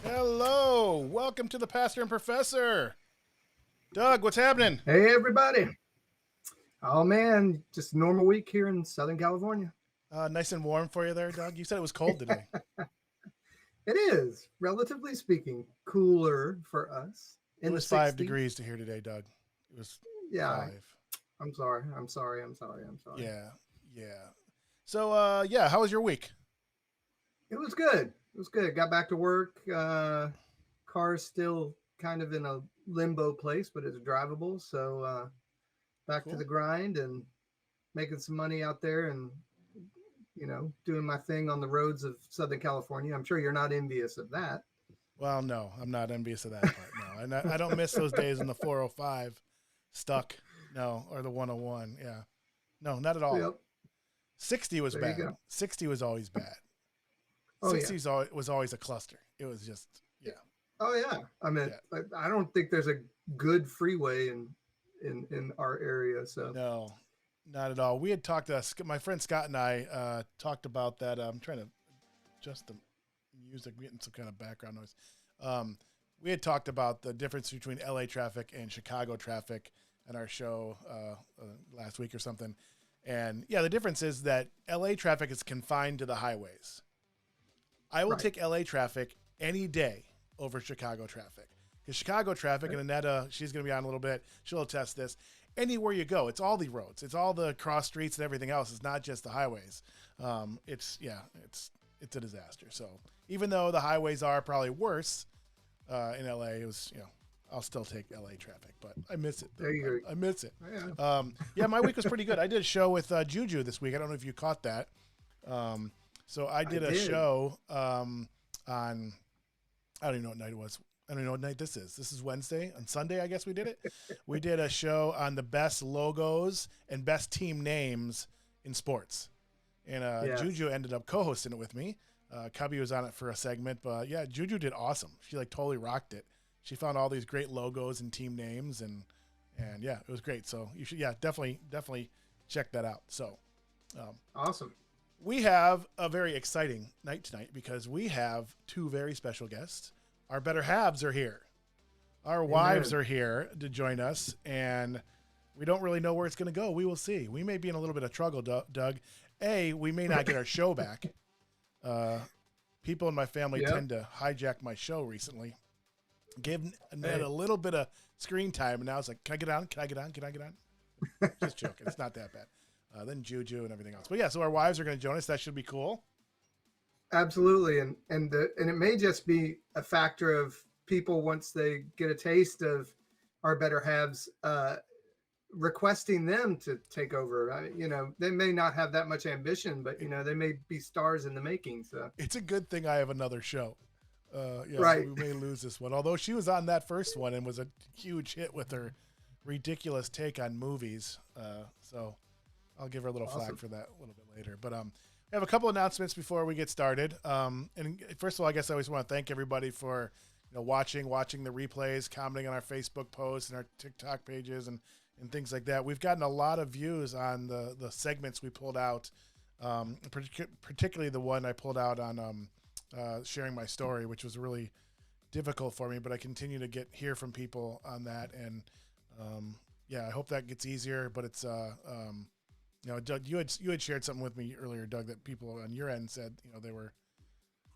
Hello, welcome to the Pastor and Professor. Doug, what's happening? Hey, everybody. Oh, man, just a normal week here in Southern California. Nice and warm for you there, Doug. You said it was cold today. It is, relatively speaking, cooler for us. It was 5 degrees to here today, Doug. It was 5. I'm sorry. Yeah. So, how was your week? It was good. Got back to work. Car's still kind of in a limbo place, but it's drivable. So back to the grind and making some money out there and, doing my thing on the roads of Southern California. I'm sure you're not envious of that. Well, no, I'm not envious of that part. No, I don't miss those days in the 405 stuck. No, or the 101. Yeah. No, not at all. Yep. 60 was bad. 60 was always bad. 60 was always a cluster. It was just, yeah. Oh yeah. I mean, yeah. I don't think there's a good freeway in our area. So no, not at all. We had talked to my friend Scott and I talked about that. I'm trying to adjust the music, getting some kind of background noise. we had talked about the difference between LA traffic and Chicago traffic in our show last week or something. And yeah, the difference is that LA traffic is confined to the highways. I will take LA traffic any day over Chicago traffic. Because Chicago traffic, and Annetta, she's going to be on a little bit, she'll attest this. Anywhere you go, it's all the roads, it's all the cross streets and everything else. It's not just the highways. It's a disaster. So even though the highways are probably worse in LA, it was, I'll still take LA traffic, but I miss it. There you go. I miss it. Yeah. My week was pretty good. I did a show with Juju this week. I don't know if you caught that. So I did a show on, I don't even know what night it was. I don't even know what night this is. This is Wednesday. On Sunday, I guess we did it. We did a show on the best logos and best team names in sports. And Juju ended up co-hosting it with me. Cubby was on it for a segment, but yeah, Juju did awesome. She totally rocked it. She found all these great logos and team names, and yeah, it was great. So you should, definitely check that out. So awesome. We have a very exciting night tonight because we have two very special guests. Our better halves are here. Our wives are here to join us, and we don't really know where it's going to go. We will see. We may be in a little bit of trouble, Doug. We may not get our show back. People in my family tend to hijack my show recently. Gave Ned a little bit of screen time, and now it's like, can I get on? Can I get on? Can I get on? Just joking. It's not that bad. Then Juju and everything else. But yeah, so our wives are going to join us. That should be cool. Absolutely, and it may just be a factor of people once they get a taste of our better halves, requesting them to take over. They may not have that much ambition, but they may be stars in the making. So it's a good thing I have another show. Right. We may lose this one, although she was on that first one and was a huge hit with her ridiculous take on movies. So I'll give her a little flack for that a little bit later. But I have a couple announcements before we get started. And first of all, I guess I always want to thank everybody for watching the replays, commenting on our Facebook posts and our TikTok pages and things like that. We've gotten a lot of views on the segments we pulled out, particularly the one I pulled out on sharing my story, which was really difficult for me, but I continue to hear from people on that. And I hope that gets easier, but it's Doug, you had shared something with me earlier, Doug, that people on your end said,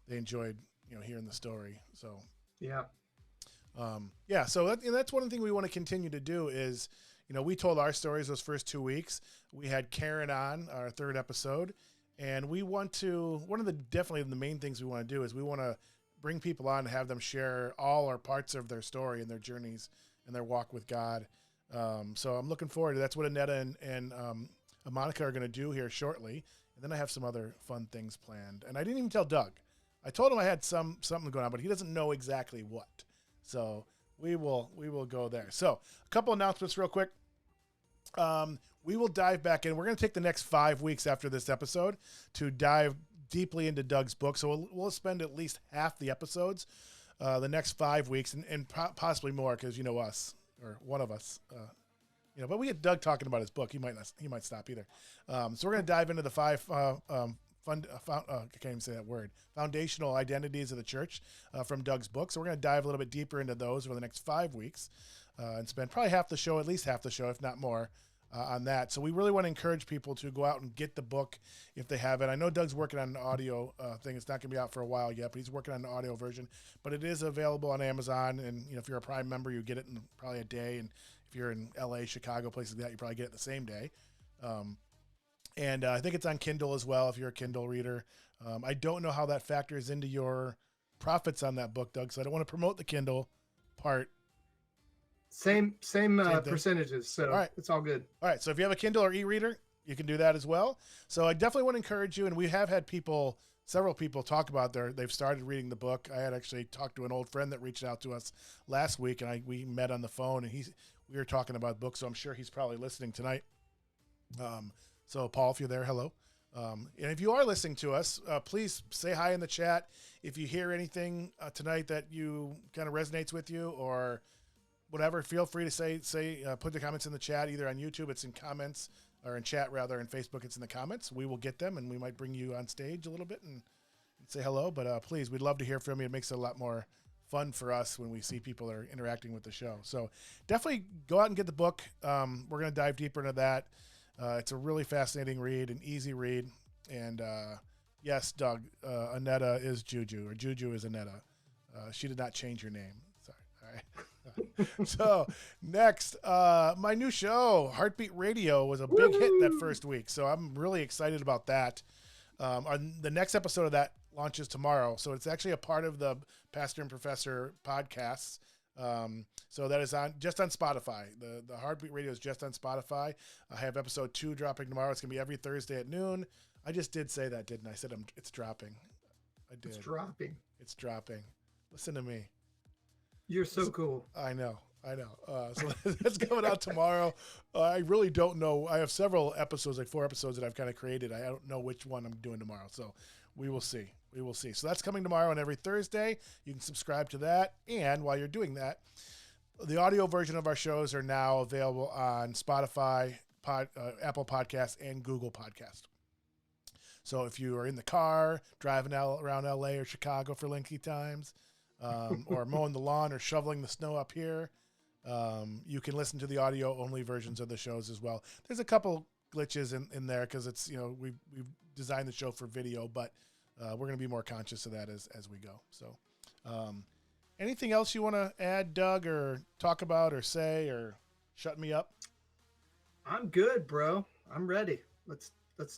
they enjoyed, hearing the story. So, so that's one thing we want to continue to do is, we told our stories those first 2 weeks. We had Karen on our third episode, and we want to, definitely the main things we want to do is we want to bring people on and have them share all or parts of their story and their journeys and their walk with God. So I'm looking forward to that's what Annetta and Monica are going to do here shortly. And then I have some other fun things planned. And I didn't even tell Doug. I told him I had something going on, but he doesn't know exactly what. So we will go there. So a couple announcements real quick. We will dive back in. We're going to take the next 5 weeks after this episode to dive deeply into Doug's book. So we'll spend at least half the episodes the next 5 weeks and possibly more because us or one of us but we get Doug talking about his book. He might stop either. So we're going to dive into the 5 I can't even say that word, foundational identities of the church from Doug's book. So we're going to dive a little bit deeper into those over the next 5 weeks and spend probably at least half the show, if not more, on that. So we really want to encourage people to go out and get the book if they have it. I know Doug's working on an audio thing. It's not going to be out for a while yet, but he's working on an audio version. But it is available on Amazon, and if you're a Prime member, you get it in probably a day. And if you're in LA, Chicago, places like that, you probably get it the same day. And I think it's on Kindle as well if you're a Kindle reader. I don't know how that factors into your profits on that book, Doug, so I don't want to promote the Kindle part. Same percentages, so It's all good. All right, so if you have a Kindle or e-reader, you can do that as well. So I definitely want to encourage you, and we have had several people talk about they've started reading the book. I had actually talked to an old friend that reached out to us last week, and we met on the phone, and we were talking about books, so I'm sure he's probably listening tonight. So Paul, if you're there, hello. And if you are listening to us, please say hi in the chat. If you hear anything tonight that you kind of resonates with you or whatever, feel free to say put the comments in the chat. Either on YouTube, it's in comments, or in chat rather, and Facebook, it's in the comments. We will get them, and we might bring you on stage a little bit and say hello. But please, we'd love to hear from you. It makes it a lot more fun for us when we see people are interacting with the show. So definitely go out and get the book. We're going to dive deeper into that. It's a really fascinating read, an easy read. And yes, Doug, Annetta is Juju, or Juju is Annetta. She did not change her name. Sorry. All right. So next, my new show, Heartbeat Radio, was a big hit that first week. So I'm really excited about that. The next episode of that launches tomorrow. So it's actually a part of the Pastor and Professor podcasts. So that is just on Spotify. The Heartbeat Radio is just on Spotify. I have episode 2 dropping tomorrow. It's going to be every Thursday at noon. I just did say that, didn't I? I said it's dropping. I did. It's dropping. Listen to me. You're so cool. I know. So that's coming out tomorrow. I really don't know. I have several episodes, like 4 episodes that I've kind of created. I don't know which one I'm doing tomorrow. So we will see. So that's coming tomorrow and every Thursday. You can subscribe to that. And while you're doing that, the audio version of our shows are now available on Spotify, Apple Podcasts, and Google Podcast. So if you are in the car, driving around LA or Chicago for lengthy times, or mowing the lawn or shoveling the snow up here, you can listen to the audio-only versions of the shows as well. There's a couple glitches in there because it's, we've designed the show for video, but we're going to be more conscious of that as we go. So anything else you want to add, Doug, or talk about or say or shut me up? I'm good, bro. I'm ready. Let's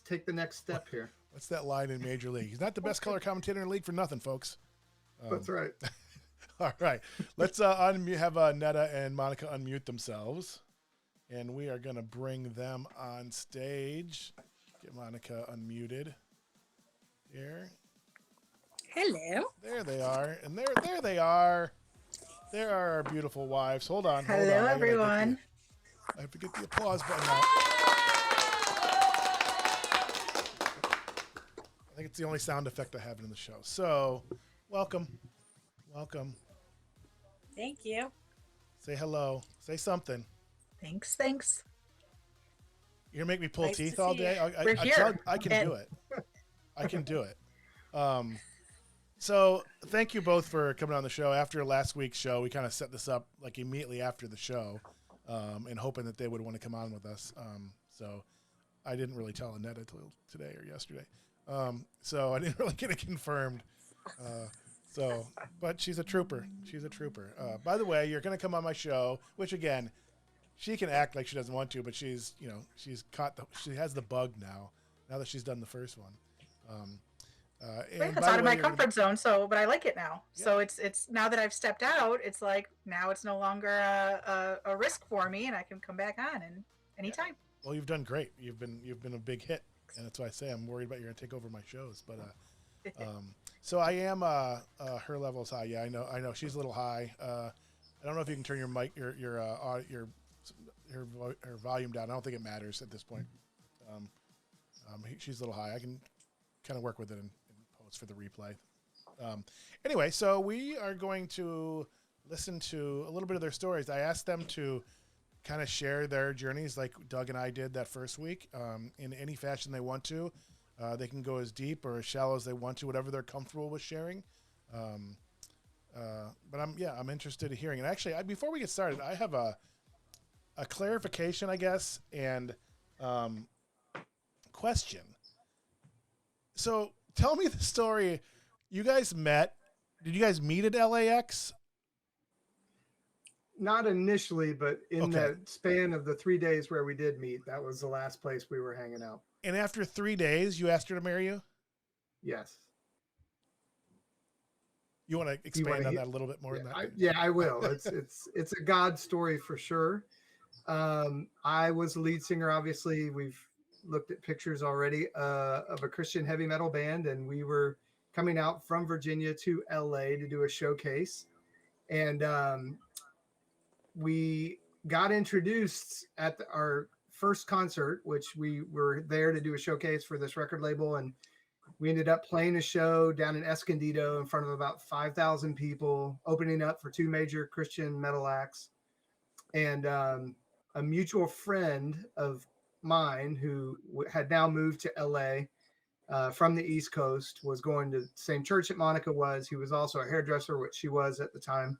take the next step here. What's that line in Major League? He's not the best color commentator in the league for nothing, folks. That's right. All right. Let's have Netta and Monica unmute themselves. And we are going to bring them on stage. Get Monica unmuted here. Hello. There they are. And there they are. There are our beautiful wives. Hold on. Hello, everyone. I have to get the applause button out. I think it's the only sound effect I have in the show. So, welcome. Thank you. Say hello. Say something. Thanks. You're going to make me pull Nice teeth to all see day? you. We're here. I can do it. I can do it. So thank you both for coming on the show. After last week's show, we kind of set this up like immediately after the show, and hoping that they would want to come on with us. So I didn't really tell Annetta till today or yesterday. So I didn't really get it confirmed. But she's a trooper. By the way, you're going to come on my show, which again, she can act like she doesn't want to, but she has the bug now that she's done the first one. It's out of my comfort zone, but I like it now. Yeah. So it's now that I've stepped out, it's like now it's no longer a risk for me, and I can come back on anytime. Yeah. Well, you've done great. You've been a big hit, and that's why I say I'm worried about you're going to take over my shows. But so I am her level's high. Yeah, I know she's a little high. I don't know if you can turn your mic her volume down. I don't think it matters at this point. She's a little high. I can kind of work with it in post for the replay. Anyway, so we are going to listen to a little bit of their stories. I asked them to kind of share their journeys like Doug and I did that first week in any fashion they want to. They can go as deep or as shallow as they want to, whatever they're comfortable with sharing. But I'm interested in hearing. And actually, before we get started, I have a clarification, I guess, and question. So tell me the story. You guys met. Did you guys meet at LAX? Not initially, but in the span of the 3 days where we did meet, that was the last place we were hanging out. And after 3 days, you asked her to marry you? Yes. You want to expand on that a little bit more? I will. It's a God story for sure. I was the lead singer. Obviously, we've looked at pictures already of a Christian heavy metal band, and we were coming out from Virginia to LA to do a showcase. And we got introduced at our first concert, which we were there to do a showcase for this record label. And we ended up playing a show down in Escondido in front of about 5,000 people, opening up for 2 major Christian metal acts. And a mutual friend of mine who had now moved to LA from the East Coast, was going to the same church that Monica was. He was also a hairdresser, which she was at the time.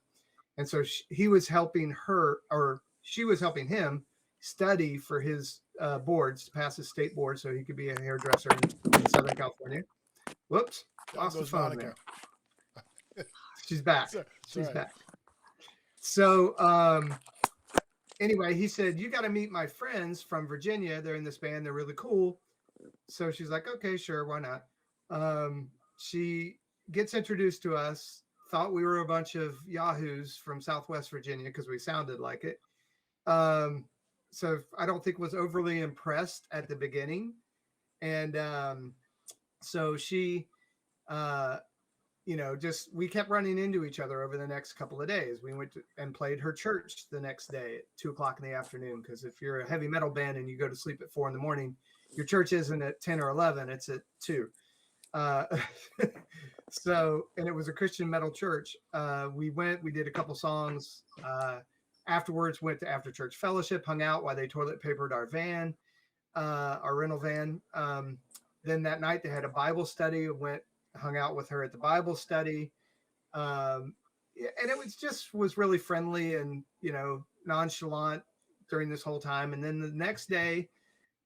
And so he was helping her, or she was helping him study for his boards, to pass his state board so he could be a hairdresser in Southern California. Whoops, lost the phone there. She's back. She's back. So anyway, he said, you got to meet my friends from Virginia. They're in this band. They're really cool. So she's like, okay, sure. Why not? She gets introduced to us, thought we were a bunch of yahoos from Southwest Virginia because we sounded like it. So I don't think was overly impressed at the beginning. And so she, just we kept running into each other over the next couple of days. We went and played her church the next day at 2:00 in the afternoon. Because if you're a heavy metal band and you go to sleep at 4 a.m, your church isn't at 10 or 11; it's at 2. So, and it was a Christian metal church. We did a couple songs. Afterwards, went to after church fellowship, hung out while they toilet papered our van, our rental van. Then that night they had a Bible study. Hung out with her at the Bible study. And it was really friendly and, nonchalant during this whole time. And then the next day,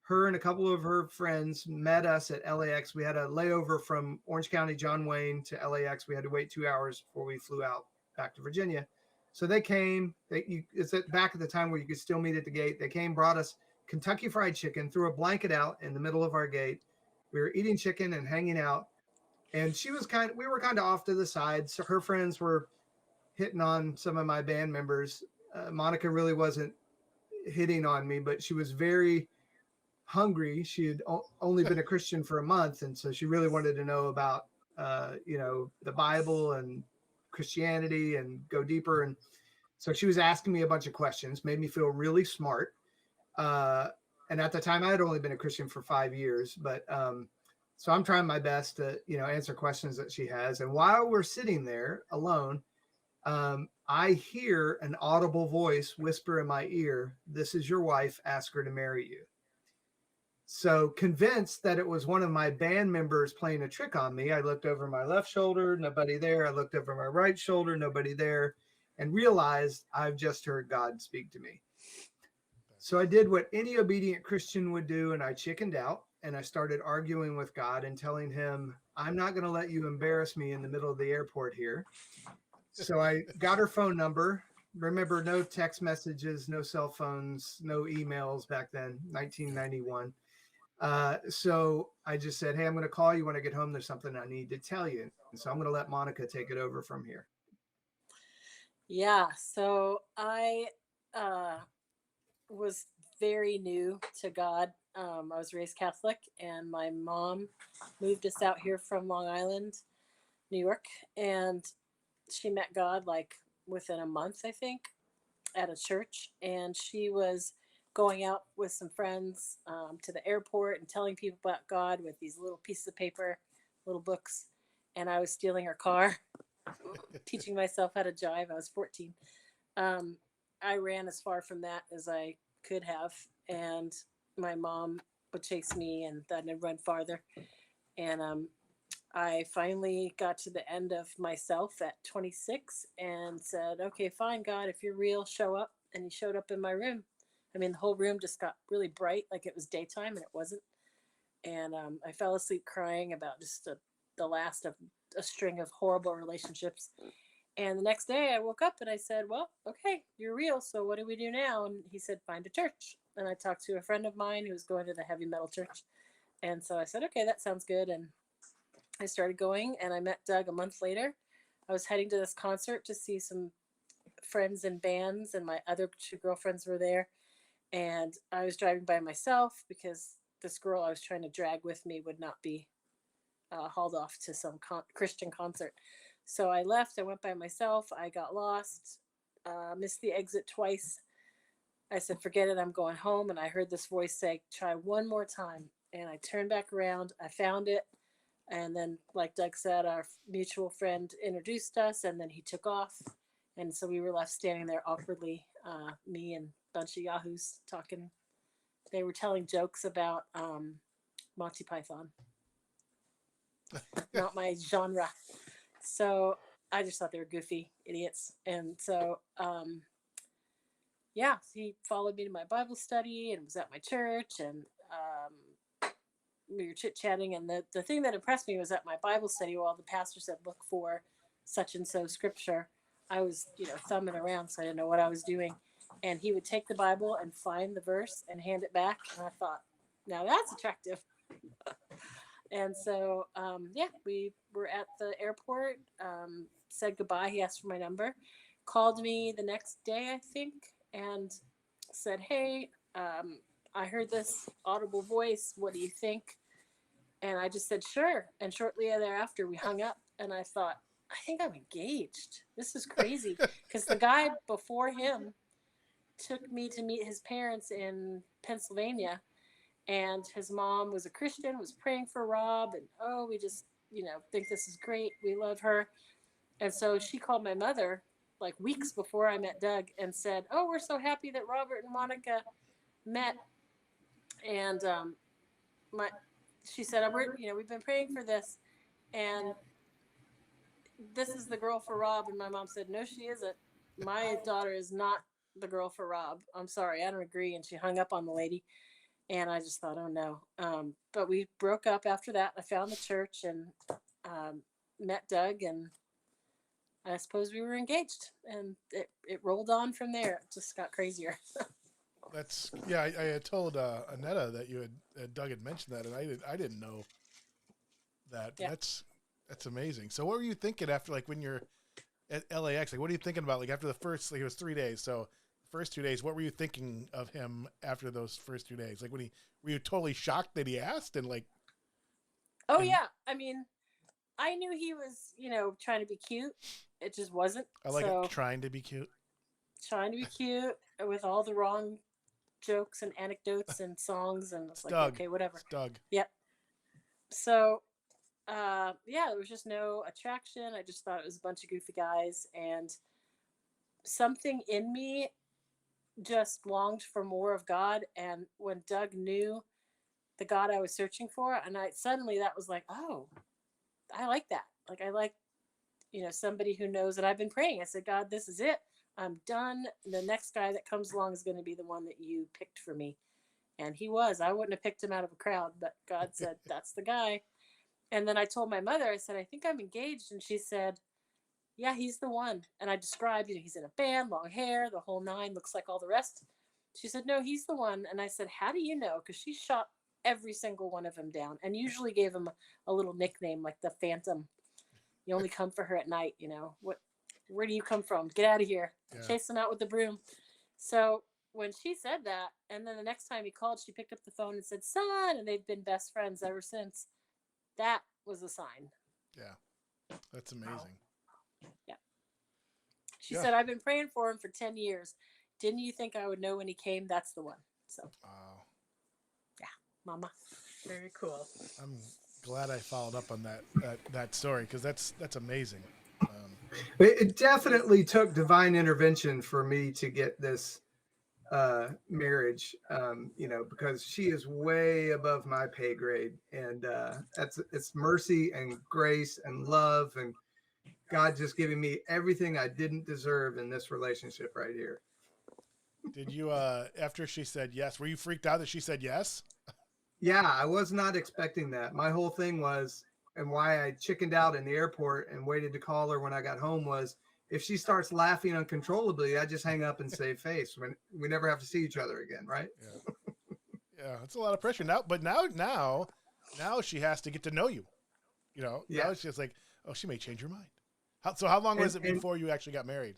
her and a couple of her friends met us at LAX. We had a layover from Orange County, John Wayne to LAX. We had to wait 2 hours before we flew out back to Virginia. So they came. It's back at the time where you could still meet at the gate. They came, brought us Kentucky Fried Chicken, threw a blanket out in the middle of our gate. We were eating chicken and hanging out. And we were kind of off to the side. So her friends were hitting on some of my band members. Monica really wasn't hitting on me, but she was very hungry. She had only been a Christian for a month. And so she really wanted to know about, the Bible and Christianity and go deeper. And so she was asking me a bunch of questions, made me feel really smart. And at the time I had only been a Christian for 5 years, but, so I'm trying my best to, answer questions that she has. And while we're sitting there alone, I hear an audible voice whisper in my ear, "This is your wife. Ask her to marry you." So convinced that it was one of my band members playing a trick on me, I looked over my left shoulder, nobody there. I looked over my right shoulder, nobody there, and realized I've just heard God speak to me. So I did what any obedient Christian would do, and I chickened out. And I started arguing with God and telling him, I'm not going to let you embarrass me in the middle of the airport here. So I got her phone number. Remember, no text messages, no cell phones, no emails back then, 1991. So I just said, hey, I'm going to call you when I get home. There's something I need to tell you. And so I'm going to let Monica take it over from here. Yeah. So I was very new to God. I was raised Catholic, and my mom moved us out here from Long Island, New York, and she met God like within a month, I think, at a church. And she was going out with some friends to the airport and telling people about God with these little pieces of paper, little books. And I was stealing her car, teaching myself how to drive. I was 14. I ran as far from that as I could have, and my mom would chase me, and then I'd run farther. And I finally got to the end of myself at 26 and said, okay, fine, God, if you're real, show up. And he showed up in my room. I mean, the whole room just got really bright, like it was daytime, and it wasn't. And I fell asleep crying about just the last of a string of horrible relationships. And the next day I woke up and I said, well, okay, you're real. So what do we do now? And he said, find a church. And I talked to a friend of mine who was going to the heavy metal church. And so I said, okay, that sounds good. And I started going, and I met Doug a month later. I was heading to this concert to see some friends in bands, and my other 2 girlfriends were there. And I was driving by myself because this girl I was trying to drag with me would not be hauled off to some Christian concert. So I left. I went by myself. I got lost, missed the exit twice. I said, forget it, I'm going home. And I heard this voice say, try one more time. And I turned back around. I found it. And then, like Doug said, our mutual friend introduced us, and then he took off. And so we were left standing there awkwardly, me and a bunch of yahoos talking. They were telling jokes about Monty Python. not my genre. So I just thought they were goofy idiots. And so, yeah, he followed me to my Bible study and was at my church, and we were chit chatting. And the thing that impressed me was at my Bible study, while the pastor said, look for such and so scripture, I was, thumbing around, so I didn't know what I was doing. And he would take the Bible and find the verse and hand it back. And I thought, now that's attractive. And so, we were at the airport, said goodbye. He asked for my number, called me the next day, I think, and said, hey, I heard this audible voice. What do you think? And I just said, sure. And shortly thereafter, we hung up. And I thought, I think I'm engaged. This is crazy. Because the guy before him took me to meet his parents in Pennsylvania. And his mom was a Christian, was praying for Rob. And, we just, think this is great. We love her. And so she called my mother like weeks before I met Doug and said, we're so happy that Robert and Monica met. And she said, we've been praying for this. And this is the girl for Rob. And my mom said, no, she isn't. My daughter is not the girl for Rob. I'm sorry, I don't agree. And she hung up on the lady. And I just thought, oh no. But we broke up after that. I found the church and met Doug, and I suppose we were engaged. And it rolled on from there. It just got crazier. I had told Annetta that you had Doug had mentioned that, and I didn't know that. Yeah. That's amazing. So what were you thinking after, like, when you're at LAX? Like, what are you thinking about? Like, after the first, like, it was 3 days. So first 2 days, what were you thinking of him after those first 2 days? Like, were you totally shocked that he asked, and like? Yeah. I mean, I knew he was, trying to be cute. It just wasn't. I like it, trying to be cute. Trying to be cute with all the wrong jokes and anecdotes and songs, and it's like, Doug. Okay, whatever. It's Doug. Yep. So, there was just no attraction. I just thought it was a bunch of goofy guys, and something in me just longed for more of God. And when Doug knew the God I was searching for, and suddenly that was like, oh, I like that. Like, I like, somebody who knows that I've been praying. I said, God, this is it. I'm done. The next guy that comes along is going to be the one that you picked for me. And he was. I wouldn't have picked him out of a crowd, but God said, that's the guy. And then I told my mother, I said, I think I'm engaged. And she said, yeah, he's the one. And I described, he's in a band, long hair, the whole nine, looks like all the rest. She said, no, he's the one. And I said, how do you know? Because she shot every single one of them down and usually gave him a little nickname like the Phantom. You only come for her at night, where do you come from? Get out of here. Yeah. Chase him out with the broom. So when she said that, and then the next time he called, she picked up the phone and said, son, and they've been best friends ever since. That was a sign. Yeah. That's amazing. Wow. Yeah. She said, I've been praying for him for 10 years. Didn't you think I would know when he came? That's the one. So, wow. Yeah, mama. Very cool. I'm glad I followed up on that story, because that's amazing. It definitely took divine intervention for me to get this marriage, because she is way above my pay grade, and it's mercy and grace and love, and God just giving me everything I didn't deserve in this relationship right here. Did you, after she said yes, were you freaked out that she said yes? Yeah, I was not expecting that. My whole thing was, and why I chickened out in the airport and waited to call her when I got home, was if she starts laughing uncontrollably, I just hang up and save face. When we never have to see each other again, right? Yeah, yeah, it's a lot of pressure now. But now she has to get to know you. Now it's just like, oh, she may change her mind. How long was it before you actually got married?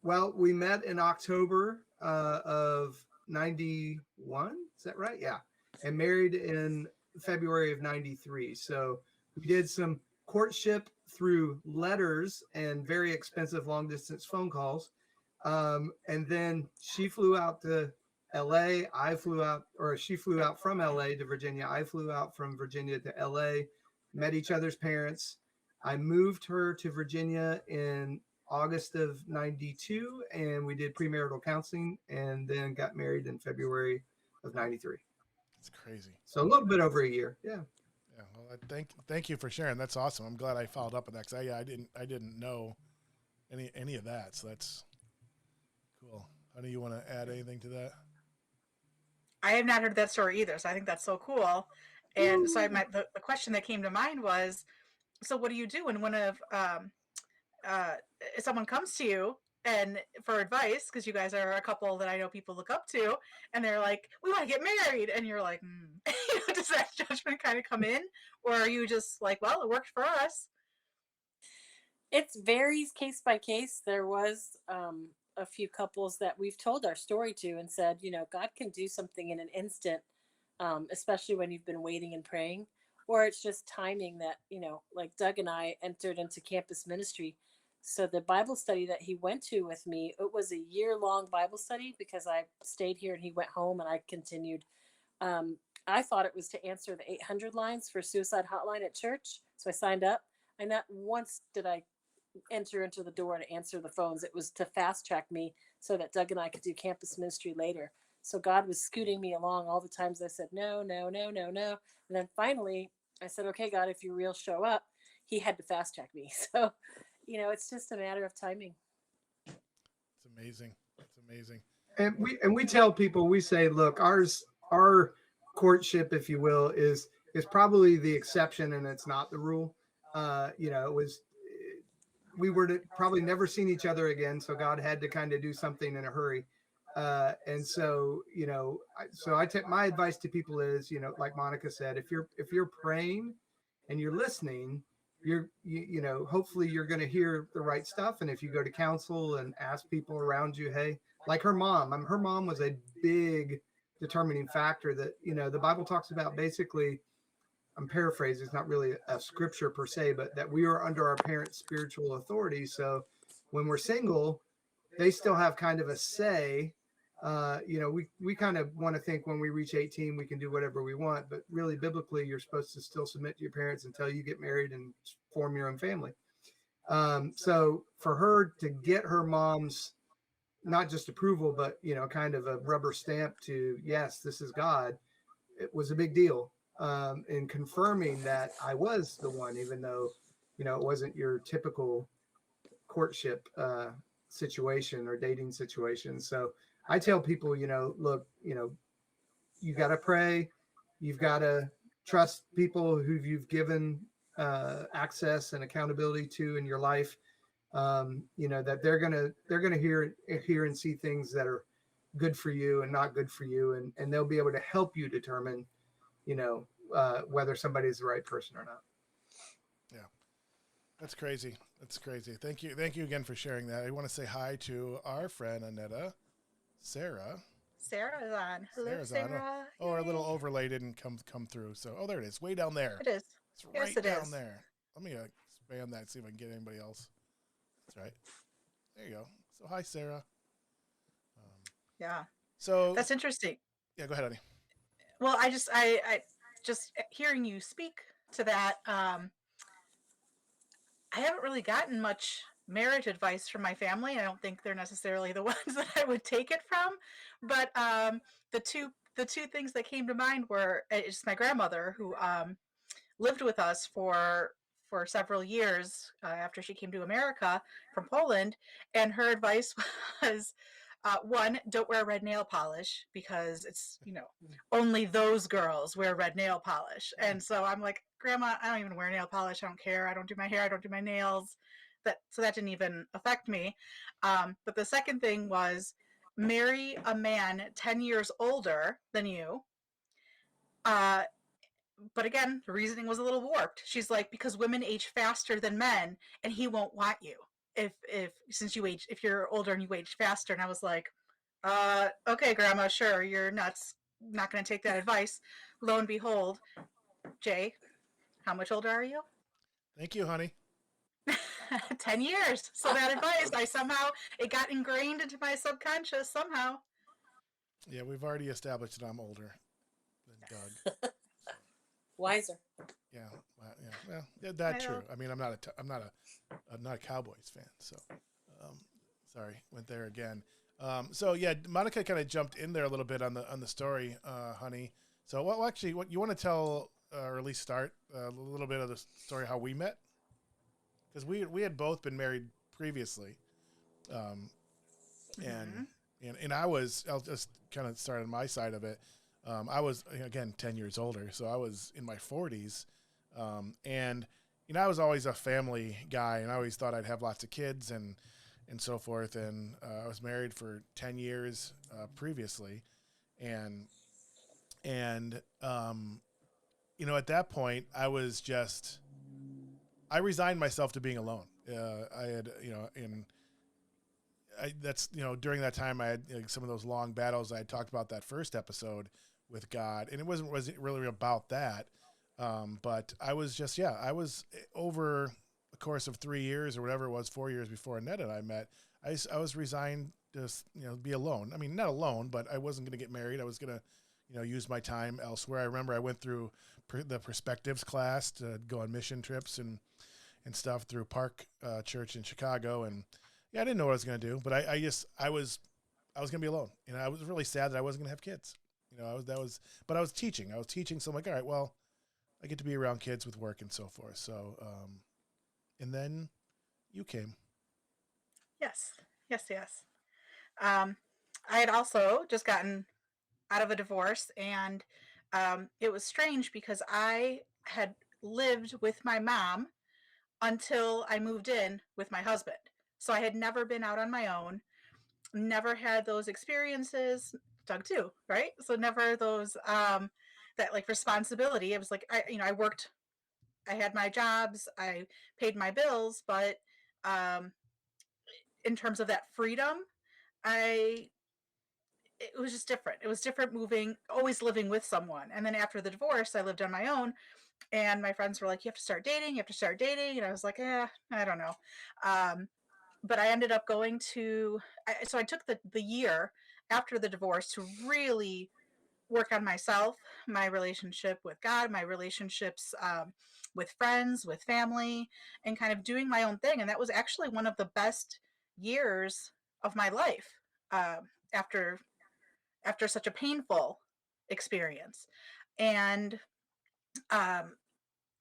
Well, we met in October of 91. Is that right? Yeah. And married in February of 93. So we did some courtship through letters and very expensive long distance phone calls. And then she flew out to LA. She flew out from LA to Virginia. I flew out from Virginia to LA, met each other's parents. I moved her to Virginia in August of 92, and we did premarital counseling, and then got married in February of 93. It's crazy. So a little bit over a year. Yeah. Yeah. Well, thank you for sharing. That's awesome. I'm glad I followed up on that because I didn't know any of that. So that's cool. Honey, you want to add anything to that? I have not heard that story either, so I think that's so cool. And so the question that came to mind was, so what do you do when one of if someone comes to you and for advice, because you guys are a couple that I know people look up to, and they're like, we want to get married, and you're like, does that judgment kind of come in, or are you just like, well, it worked for us? It varies case by case. There was a few couples that we've told our story to and said, God can do something in an instant, especially when you've been waiting and praying, or it's just timing that, like Doug and I entered into campus ministry. So the Bible study that he went to with me, it was a year-long Bible study because I stayed here and he went home and I continued. I thought it was to answer the 800 lines for suicide hotline at church. So I signed up. And not once did I enter into the door to answer the phones. It was to fast track me so that Doug and I could do campus ministry later. So God was scooting me along all the times I said, no, no, no, no, no. And then finally I said, okay, God, if you're real, show up. He had to fast track me. So, it's just a matter of timing. It's amazing. It's amazing. And we tell people, we say, look, our courtship, if you will, is probably the exception and it's not the rule. We were to probably never seen each other again. So God had to kind of do something in a hurry. And so, I take my advice to people is, like Monica said, if you're praying and you're listening, hopefully you're going to hear the right stuff. And if you go to counsel and ask people around you, hey, like her mom was a big determining factor that, the Bible talks about basically, I'm paraphrasing, it's not really a scripture per se, but that we are under our parents' spiritual authority. So when we're single, they still have kind of a say. We kind of want to think when we reach 18, we can do whatever we want, but really biblically, you're supposed to still submit to your parents until you get married and form your own family. So for her to get her mom's not just approval, but, kind of a rubber stamp to, yes, this is God, it was a big deal. In confirming that I was the one, even though, it wasn't your typical courtship situation or dating situation. So I tell people, look, you got to pray. You've got to trust people who you've given access and accountability to in your life. That they're gonna hear and see things that are good for you and not good for you, and they'll be able to help you determine, whether somebody's the right person or not. Yeah, that's crazy. That's crazy. Thank you again for sharing that. I want to say hi to our friend Annetta, Sarah. Sarah's on. Hello, Sarah's Sarah. on. Our little overlay didn't come through. So, there it is, way down there. It is. It's right down there. Let me expand that, see if I can get anybody else. That's right. There you go. So, hi, Sarah. Yeah. So that's interesting. Yeah, go ahead, honey. Well, I just hearing you speak to that. I haven't really gotten much marriage advice from my family. I don't think they're necessarily the ones that I would take it from. But the two things that came to mind were it's my grandmother who lived with us for several years after she came to America from Poland, and her advice was, one, don't wear red nail polish because it's, only those girls wear red nail polish. And so I'm like, Grandma, I don't even wear nail polish. I don't care. I don't do my hair. I don't do my nails. So that didn't even affect me. But the second thing was marry a man 10 years older than you. But again, the reasoning was a little warped. She's like, because women age faster than men and he won't want you if you're older and you age faster. And I was like, okay, Grandma, sure, you're nuts. Not going to take that advice. Lo and behold, Jay, how much older are you? Thank you, honey. 10 years. So that advice, it got ingrained into my subconscious somehow. Yeah, we've already established that I'm older than Doug. Wiser. Yeah, that's true. I mean, I'm not a Cowboys fan, so sorry, went there again. So yeah, Monica kind of jumped in there a little bit on the story, honey. So what you want to tell or at least start a little bit of the story how we met, because we had both been married previously, and I'll just kind of start on my side of it. I was, again, 10 years older, so I was in my 40s, and I was always a family guy, and I always thought I'd have lots of kids and so forth. And I was married for 10 years previously, and at that point, I resigned myself to being alone. I had, that's, during that time I had some of those long battles I had talked about that first episode with God, and it wasn't really about that. But I was just, I was over the course of 3 years or whatever it was, 4 years before Annette and I met, I was resigned to, be alone. I mean, not alone, but I wasn't going to get married. I was going to, use my time elsewhere. I remember I went through the Perspectives class to go on mission trips and stuff through Park Church in Chicago. And I didn't know what I was going to do, but I was going to be alone. And I was really sad that I wasn't going to have kids. But I was teaching. So I'm like, all right, well, I get to be around kids with work and so forth. So, and then you came. Yes. I had also just gotten out of a divorce, and it was strange because I had lived with my mom until I moved in with my husband. So I had never been out on my own, never had those experiences. Doug too, right? So never those that like responsibility. It was like I worked, I had my jobs, I paid my bills, but in terms of that freedom, it was just different. It was different moving, always living with someone. And then after the divorce, I lived on my own, and my friends were like, you have to start dating. And I was like, I don't know. But I ended up going to, so I took the year after the divorce to really work on myself, my relationship with God, my relationships with friends, with family, and kind of doing my own thing. And that was actually one of the best years of my life after such a painful experience. And I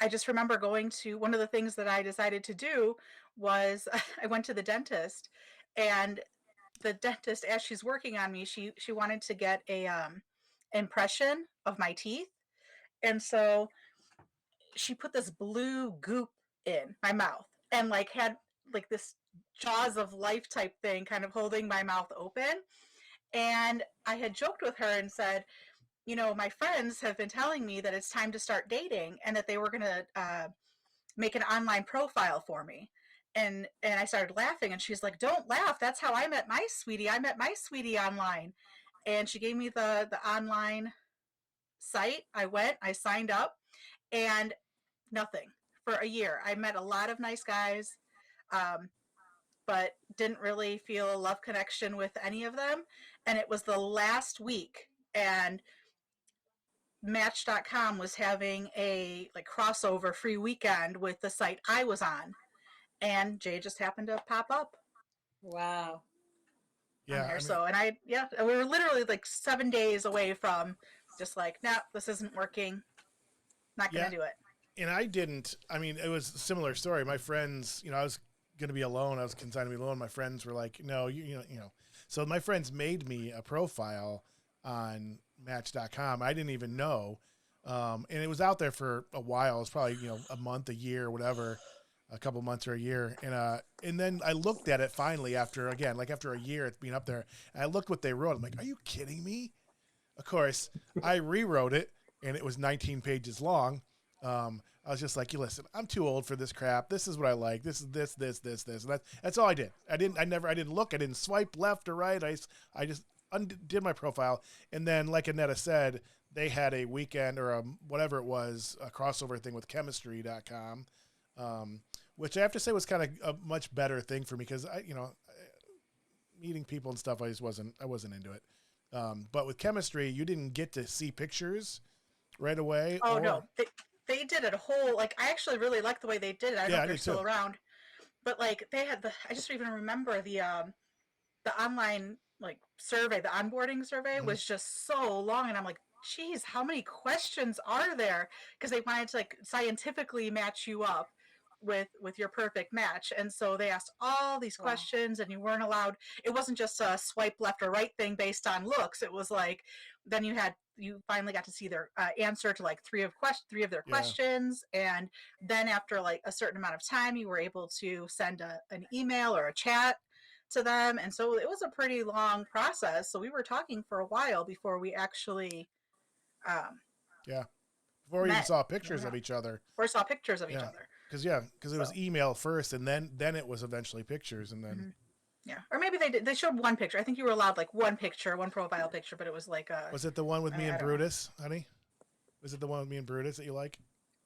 just remember going to, one of the things that I decided to do was I went to the dentist, and the dentist, as she's working on me, she wanted to get a impression of my teeth. And so she put this blue goop in my mouth and like had like this jaws of life type thing kind of holding my mouth open. And I had joked with her and said, my friends have been telling me that it's time to start dating, and that they were going to make an online profile for me. And I started laughing, and she's like, don't laugh. That's how I met my sweetie. I met my sweetie online. And she gave me the online site. I went, I signed up, and nothing for a year. I met a lot of nice guys, but didn't really feel a love connection with any of them. And it was the last week, and Match.com was having a like crossover free weekend with the site I was on, and Jay just happened to pop up. Wow. Yeah. We were literally like 7 days away from just like, no, this isn't working. Not going to do it. And it was a similar story. My friends, I was going to be alone. I was consigned to be alone. My friends were like, no, so my friends made me a profile on Match.com. I didn't even know. And it was out there for a while. It was probably, a month, a year, or whatever, a couple months or a year. And then I looked at it finally after a year it's being up there. And I looked what they wrote. I'm like, are you kidding me? Of course, I rewrote it, and it was 19 pages long. I was just like, listen, I'm too old for this crap. This is what I like. This is this. And that's all I did. I didn't look. I didn't swipe left or right. I just undid my profile. And then, like Annetta said, they had a weekend or whatever it was, a crossover thing with chemistry.com, which I have to say was kind of a much better thing for me, because meeting people and stuff, I wasn't into it. But with chemistry, you didn't get to see pictures right away. Oh, no. They did it a whole, like, I actually really liked the way they did it. I don't know if they're still around. But, like, they had I just even remember the online, like, survey, the onboarding survey was just so long. And I'm like, geez, how many questions are there? Because they wanted to like scientifically match you up with your perfect match, and so they asked all these Wow. questions, and you weren't allowed. It wasn't just a swipe left or right thing based on looks. It was like then you finally got to see their answer to like three of their Yeah. questions, and then after like a certain amount of time, you were able to send an email or a chat to them, and so it was a pretty long process. So we were talking for a while before we actually Yeah. Before we even met. saw pictures of each other. Or saw pictures of each Yeah. other. Because it was email first, and then it was eventually pictures, and then Mhm. Yeah, or maybe they showed one picture. I think you were allowed like one picture, one profile picture, but it was like a. was it the one with me I and don't know. Brutus, honey? Was it the one with me and Brutus that you like?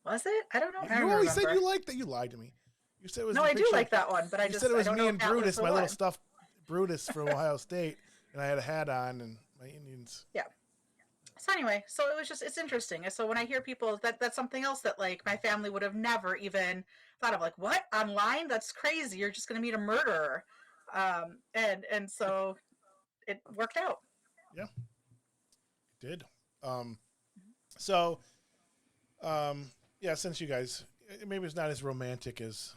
Was it? I don't know. I You don't always remember. said you liked that. You lied to me. You said it was No, the I do picture. like that one, but I You just said it was I don't me know and if that was Brutus, the my little one. stuffed Brutus from Ohio State, and I had a hat on and my Indians. Yeah. So anyway, so it's interesting. So when I hear people that's something else that like my family would have never even thought of, like, what, online? That's crazy. You're just going to meet a murderer. And so it worked out. Yeah, it did. So, yeah, since you guys, maybe it's not as romantic as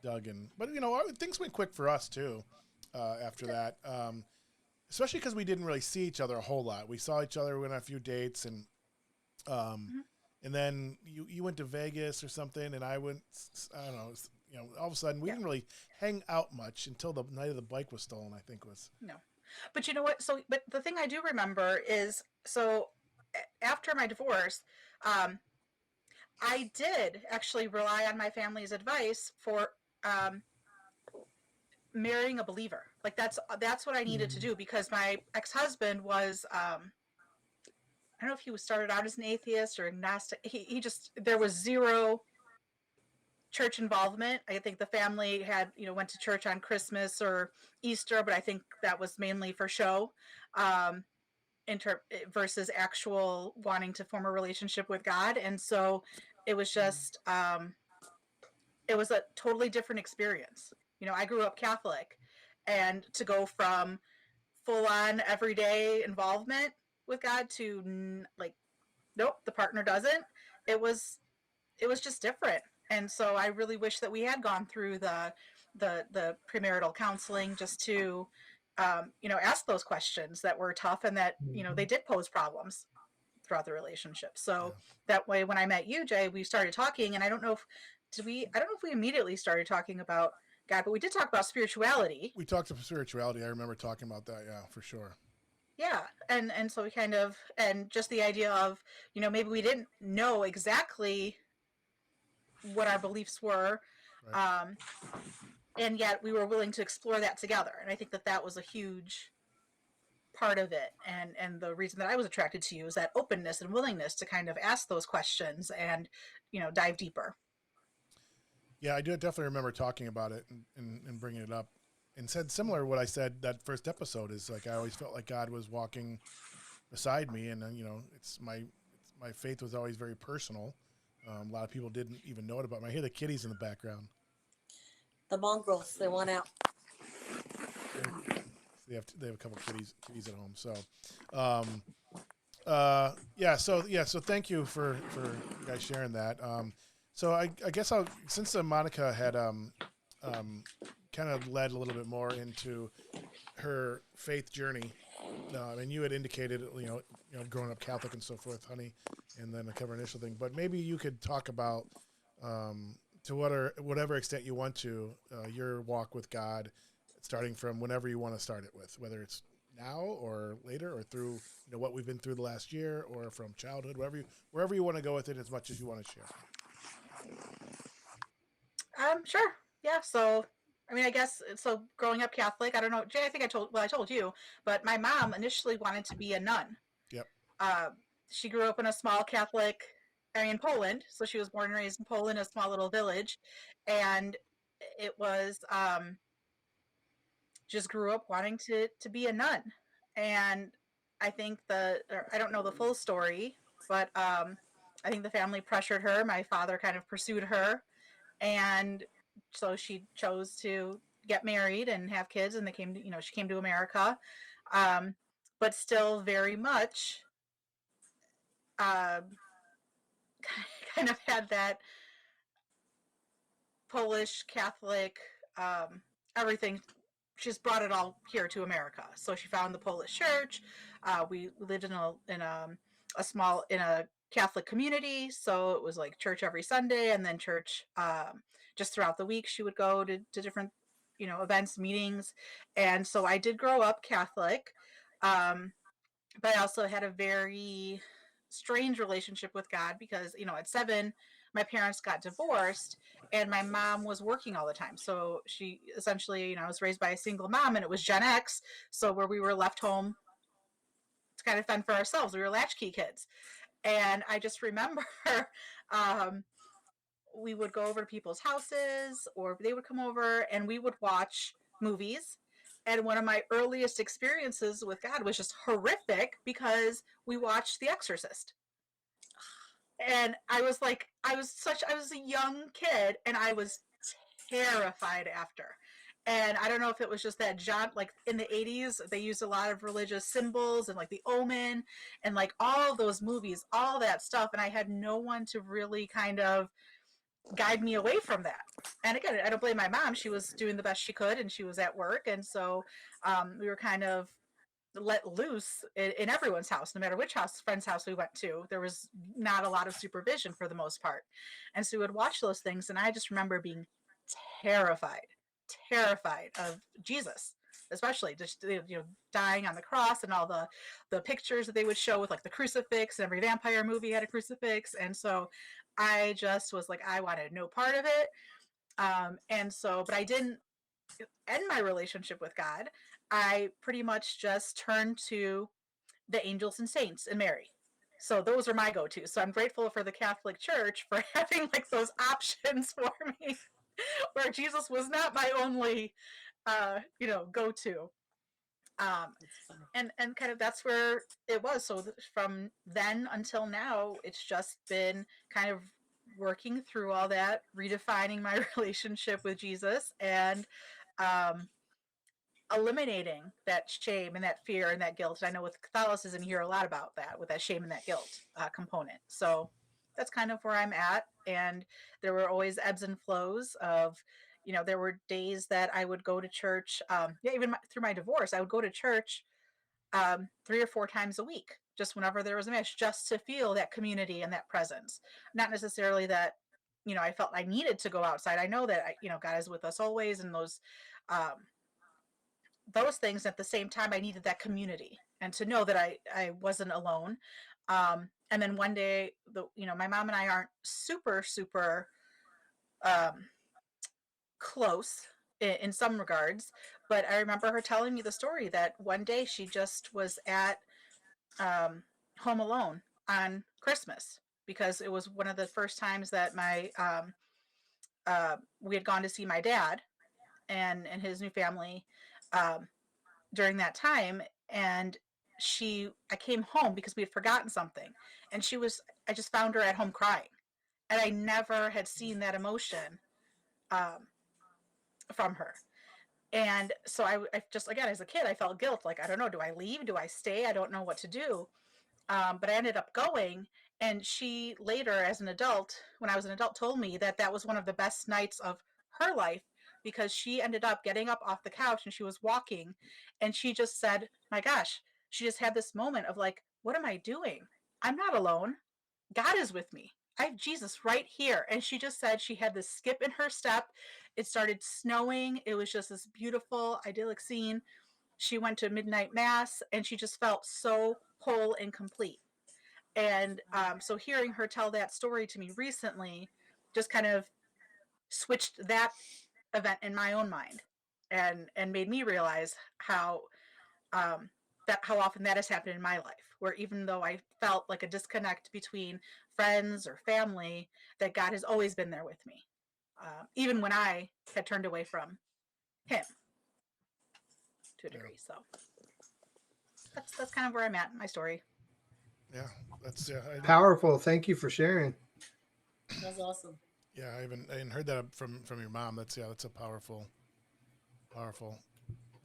Doug but things went quick for us too. After that, especially because we didn't really see each other a whole lot. We saw each other, we went on a few dates, and and then you went to Vegas or something, and I went. I don't know. All of a sudden we didn't really hang out much until the night of the bike was stolen. I think was. No. But you know what? So, but the thing I do remember is, so after my divorce, I did actually rely on my family's advice for marrying a believer. Like that's what I needed to do, because my ex-husband was I don't know if he was started out as an atheist or agnostic. He just, there was zero church involvement. I think the family had, went to church on Christmas or Easter, but I think that was mainly for show, versus actual wanting to form a relationship with God. And so it was just, it was a totally different experience. I grew up Catholic, and to go from full on everyday involvement with God to like, nope, the partner doesn't. It was just different. And so I really wish that we had gone through the premarital counseling, just to ask those questions that were tough, and that they did pose problems throughout the relationship. So that way, when I met you, Jay, we started talking, and I don't know if we immediately started talking about God, but we did talk about spirituality. We talked about spirituality. I remember talking about that. Yeah, for sure. Yeah, and so we kind of, and just the idea of, maybe we didn't know exactly what our beliefs were, Right. And yet we were willing to explore that together. And I think that was a huge part of it, and the reason that I was attracted to you is that openness and willingness to kind of ask those questions and dive deeper. Yeah, I do definitely remember talking about it and bringing it up, and said similar to what I said that first episode. Is like I always felt like God was walking beside me, and it's my faith was always very personal. A lot of people didn't even know it about me. I hear the kitties in the background. The mongrels, they want out. They have a couple kitties at home. So, so thank you for you guys sharing that. So I guess since Monica had kind of led a little bit more into her faith journey, and you had indicated growing up Catholic and so forth, honey, and then a cover initial thing. But maybe you could talk about to whatever extent you want to your walk with God, starting from whenever you want to start it with, whether it's now or later, or through what we've been through the last year, or from childhood, wherever you want to go with it, as much as you want to share. Sure. Yeah. So, I mean, I guess, so growing up Catholic, I don't know, Jay, I think I told you, but my mom initially wanted to be a nun. Yep. She grew up in a small Catholic area in Poland. So she was born and raised in Poland, a small little village. And it was, just grew up wanting to be a nun. And I think I don't know the full story, but I think the family pressured her. My father kind of pursued her, and so she chose to get married and have kids, and she came to America, but still very much kind of had that Polish Catholic, everything. She's brought it all here to America. So she found the Polish church. We lived in a small in a Catholic community, so it was like church every Sunday, and then church just throughout the week. She would go to different, events, meetings, and so I did grow up Catholic, but I also had a very strange relationship with God because at 7, my parents got divorced, and my mom was working all the time. So she essentially, I was raised by a single mom, and it was Gen X, so where we were left home to kind of fend for ourselves. We were latchkey kids. And I just remember um, we would go over to people's houses, or they would come over, and we would watch movies. And one of my earliest experiences with God was just horrific because we watched The Exorcist. And I was a young kid, and I was terrified after. And I don't know if it was just that like in the 80s, they used a lot of religious symbols and like The Omen and like all those movies, all that stuff. And I had no one to really kind of guide me away from that. And again, I don't blame my mom. She was doing the best she could, and she was at work. And so we were kind of let loose in everyone's house, no matter which friend's house we went to. There was not a lot of supervision for the most part. And so we would watch those things. And I just remember being terrified of Jesus, especially just dying on the cross, and all the pictures that they would show with like the crucifix, and every vampire movie had a crucifix. And so I just was like, I wanted no part of it. And so, but I didn't end my relationship with God. I pretty much just turned to the angels and saints and Mary. So those are my go-tos. So I'm grateful for the Catholic Church for having like those options for me, where Jesus was not my only, go-to. And kind of that's where it was. So from then until now, it's just been kind of working through all that, redefining my relationship with Jesus, and eliminating that shame and that fear and that guilt. And I know with Catholicism, you hear a lot about that, with that shame and that guilt component. So that's kind of where I'm at. And there were always ebbs and flows of, there were days that I would go to church. Even through my divorce, I would go to church 3 or 4 times a week, just whenever there was a mass, just to feel that community and that presence. Not necessarily that, I felt I needed to go outside. I know that, God is with us always, and those things. At the same time, I needed that community and to know that I wasn't alone. And then one day, my mom and I aren't super close in some regards, but I remember her telling me the story that one day she just was at home alone on Christmas, because it was one of the first times that we had gone to see my dad and his new family during that time. And I came home because we had forgotten something, and I just found her at home crying, and I never had seen that emotion from her. And so I just, again, as a kid, I felt guilt. Like, I don't know, do I leave? Do I stay? I don't know what to do. But I ended up going, and she later, as an adult, when I was an adult, told me that was one of the best nights of her life, because she ended up getting up off the couch and she was walking, and she just said, my gosh, she just had this moment of like, what am I doing? I'm not alone. God is with me. I have Jesus right here. And she just said she had this skip in her step. It started snowing. It was just this beautiful, idyllic scene. She went to midnight mass, and she just felt so whole and complete. And so hearing her tell that story to me recently just kind of switched that event in my own mind, and made me realize how often that has happened in my life, where even though I felt like a disconnect between friends or family, that God has always been there with me, even when I had turned away from him to a degree. So that's kind of where I'm at in my story. Yeah, that's powerful. Thank you for sharing. That's awesome. Yeah, I hadn't heard that from your mom. That's a powerful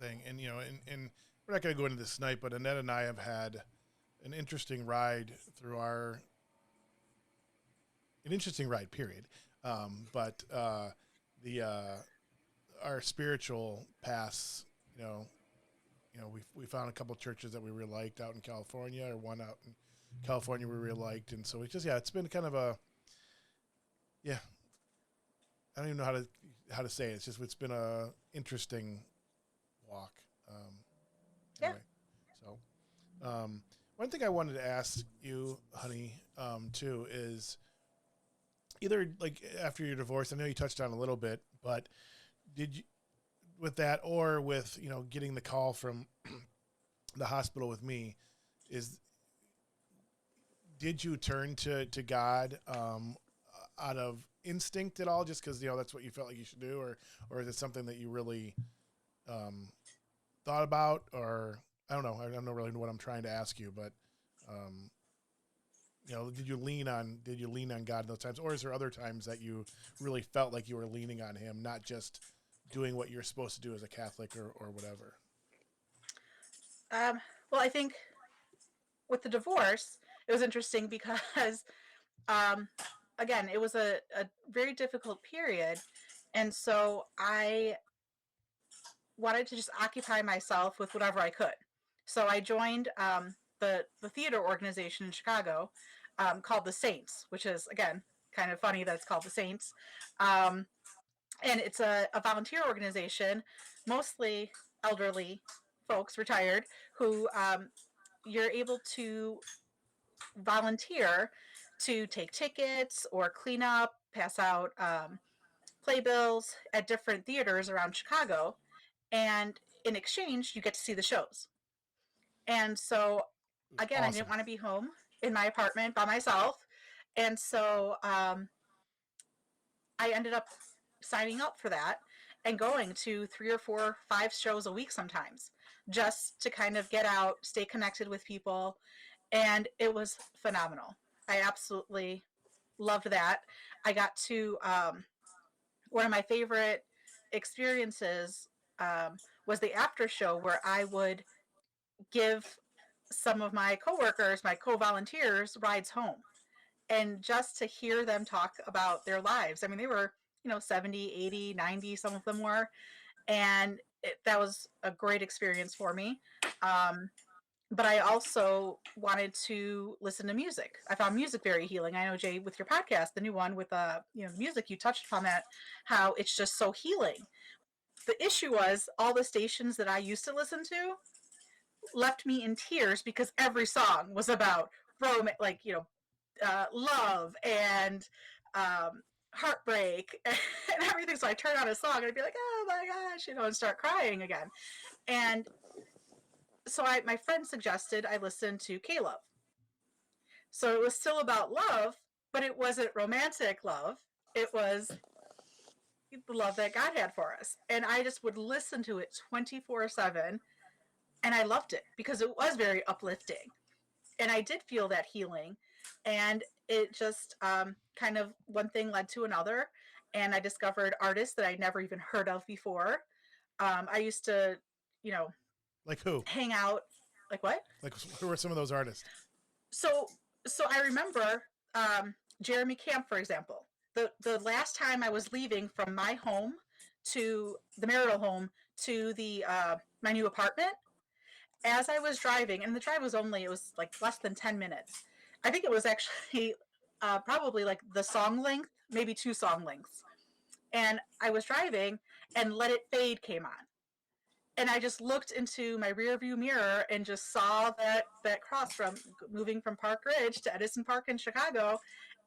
thing. And and we're not going to go into this tonight, but Annette and I have had an interesting ride through an interesting ride, period. But our spiritual paths, we found a couple churches that we really liked out in California, or one out in California we really liked, and so it's been kind of I don't even know how to say it. It's been a interesting walk. Anyway, so one thing I wanted to ask you, honey, too, is either like after your divorce, I know you touched on a little bit, but did you, with that, or with, getting the call from the hospital with me, did you turn to God out of instinct at all, just because that's what you felt like you should do, or is it something that you really thought about? Or I don't know really what I'm trying to ask you, but did you lean on God in those times, or is there other times that you really felt like you were leaning on Him, not just doing what you're supposed to do as a Catholic or whatever? Well, I think with the divorce, it was interesting because, again, it was a very difficult period. And so I wanted to just occupy myself with whatever I could. So I joined the theater organization in Chicago called the Saints, which is, again, kind of funny that it's called the Saints. And it's a volunteer organization, mostly elderly folks, retired, who you're able to volunteer to take tickets or clean up, pass out playbills at different theaters around Chicago. And in exchange, you get to see the shows. And so, again, awesome. I didn't want to be home in my apartment by myself. And so I ended up signing up for that and going to 3 or 4, 5 shows a week sometimes, just to kind of get out, stay connected with people. And it was phenomenal. I absolutely loved that. I got to, one of my favorite experiences was the after show, where I would give some of my coworkers, my co-volunteers, rides home. And just to hear them talk about their lives. I mean, they were, 70, 80, 90, some of them were. And that was a great experience for me. But I also wanted to listen to music. I found music very healing. I know, Jay, with your podcast, the new one with music, you touched upon that, how it's just so healing. The issue was all the stations that I used to listen to left me in tears because every song was about love and heartbreak and everything. So I turn on a song and I'd be like, oh my gosh, and start crying again. And so my friend suggested I listen to K-Love. So it was still about love, but it wasn't romantic love. It was the love that God had for us. And I just would listen to it 24/7. And I loved it because it was very uplifting. And I did feel that healing. And it just kind of one thing led to another. And I discovered artists that I never even heard of before. I used to, like who? Hang out. Like what? Like who are some of those artists? So I remember Jeremy Camp, for example. The last time I was leaving from my home to the marital home to the my new apartment, as I was driving, and the drive was it was like less than 10 minutes. I think it was actually probably like the song length, maybe 2 song lengths. And I was driving and Let It Fade came on. And I just looked into my rear view mirror and just saw that cross from moving from Park Ridge to Edison Park in Chicago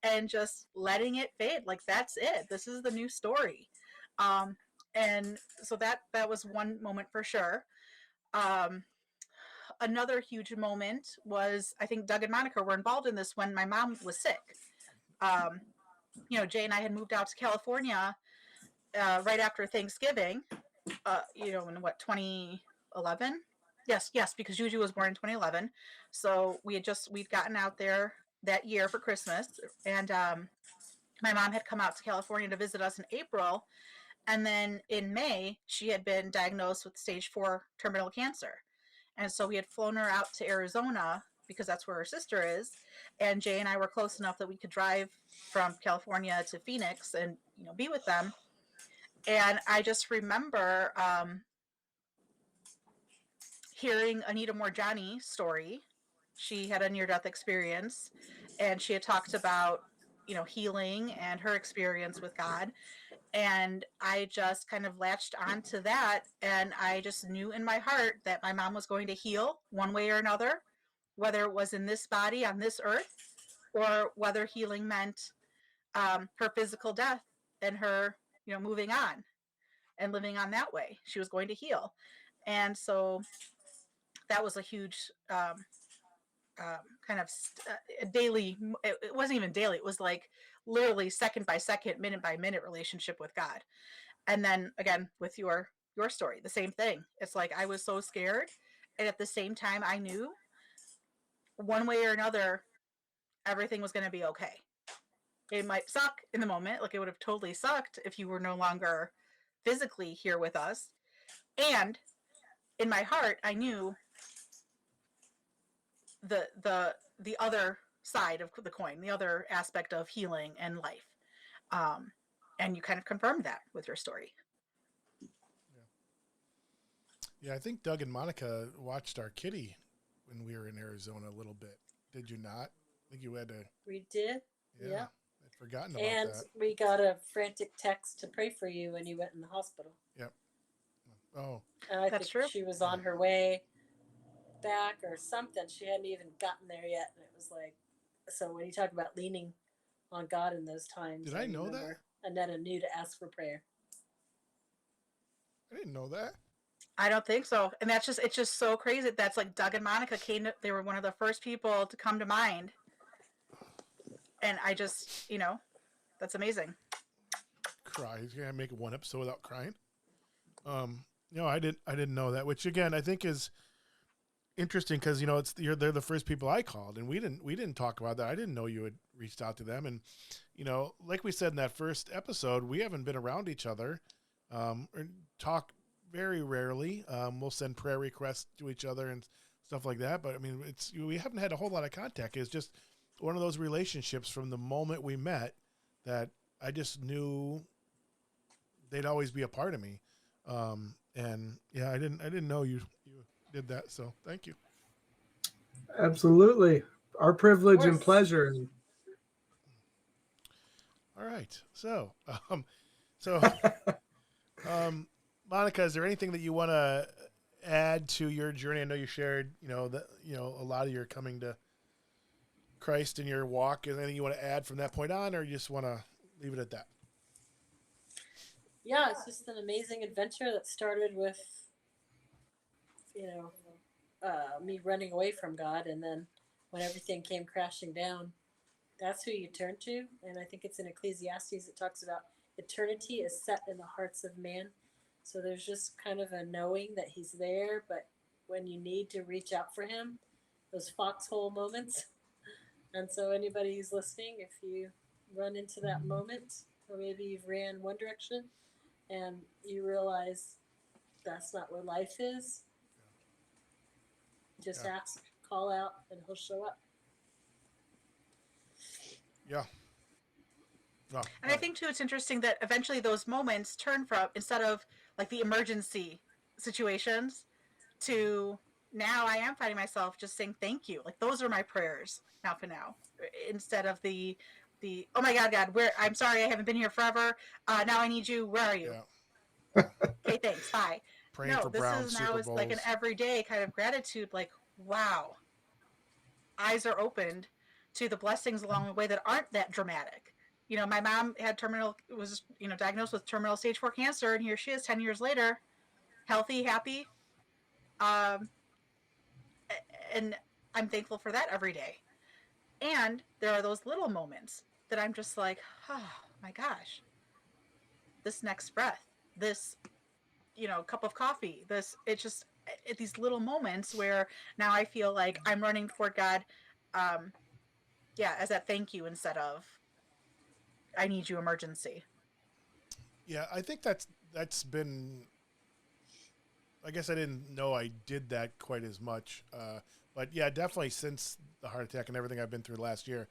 and just letting it fade. Like, that's it. This is the new story. And so that was one moment for sure. Another huge moment was, I think Doug and Monica were involved in this when my mom was sick. Jay and I had moved out to California right after Thanksgiving, in 2011? Yes, because Juju was born in 2011. So we'd gotten out there that year for Christmas. And my mom had come out to California to visit us in April. And then in May, she had been diagnosed with stage 4 terminal cancer. And so we had flown her out to Arizona because that's where her sister is. And Jay and I were close enough that we could drive from California to Phoenix and, you know, be with them. And I just remember hearing Anita Morjani's story. She had a near-death experience, and she had talked about, you know, healing and her experience with God. And I just kind of latched onto that, and I just knew in my heart that my mom was going to heal one way or another, whether it was in this body on this earth, or whether healing meant her physical death and her, you know, moving on and living on that way. She was going to heal. And so that was a huge kind of daily, it wasn't even daily, it was like literally second by second, minute by minute relationship with God. And then again, with your story, the same thing. It's like I was so scared, and at the same time I knew one way or another everything was going to be okay. It might suck in the moment, like it would have totally sucked if you were no longer physically here with us. And in my heart I knew the other side of the coin, the other aspect of healing and life. And you kind of confirmed that with your story. Yeah, I think Doug and Monica watched our kitty when we were in Arizona a little bit. Did you not? I think you had to. We did. Yeah. I'd forgotten about and that. we got a frantic text to pray for you when you went in the hospital. Yep. Oh. And I That's think true. she was on her way back or something. She hadn't even gotten there yet. And it was like, so when you talk about leaning on God in those times. Did I know that? Annetta knew to ask for prayer. I didn't know that. I don't think so. And it's just so crazy. That's like Doug and Monica they were one of the first people to come to mind. And I just, you know, that's amazing. Cry. Can I make one episode without crying? No, I didn't know that, which again, I think is interesting because, you know, they're the first people I called, and we didn't talk about that. I didn't know you had reached out to them. And, you know, like we said in that first episode, we haven't been around each other, or talk very rarely. We'll send prayer requests to each other and stuff like that. But I mean, we haven't had a whole lot of contact. It's just one of those relationships from the moment we met that I just knew they'd always be a part of me. And yeah, I didn't know you did that. So thank you. Absolutely. Our privilege and pleasure. All right. So, Monica, is there anything that you want to add to your journey? I know you shared, a lot of your coming to Christ in your walk. Is there anything you want to add from that point on, or you just want to leave it at that? Yeah, it's just an amazing adventure that started with, me running away from God. And then when everything came crashing down, that's who you turn to. And I think it's in Ecclesiastes, it talks about eternity is set in the hearts of man. So there's just kind of a knowing that he's there, but when you need to reach out for him, those foxhole moments. And so anybody who's listening, if you run into that moment, or maybe you've ran one direction and you realize that's not where life is, just ask, call out, and he'll show up. Yeah. Oh, and I think too, it's interesting that eventually those moments turn from, instead of like the emergency situations, to now I am finding myself just saying thank you. Like those are my prayers now for now, instead of the oh my God, I'm sorry I haven't been here forever. Now I need you. Where are you? Yeah. Okay, thanks. Bye. Praying for this Brown is Super now it's like an Bowls. everyday kind of gratitude. Like, wow, eyes are opened to the blessings along the way that aren't that dramatic. You know, my mom was diagnosed with terminal stage 4 cancer, and here she is 10 years later, healthy, happy. And I'm thankful for that every day. And there are those little moments that I'm just like, oh my gosh, this next breath, this, cup of coffee, these little moments where now I feel like I'm running toward God, as that thank you instead of I need you emergency. Yeah, I think that's been, I guess I didn't know I did that quite as much, but But yeah, definitely since the heart attack and everything I've been through last year,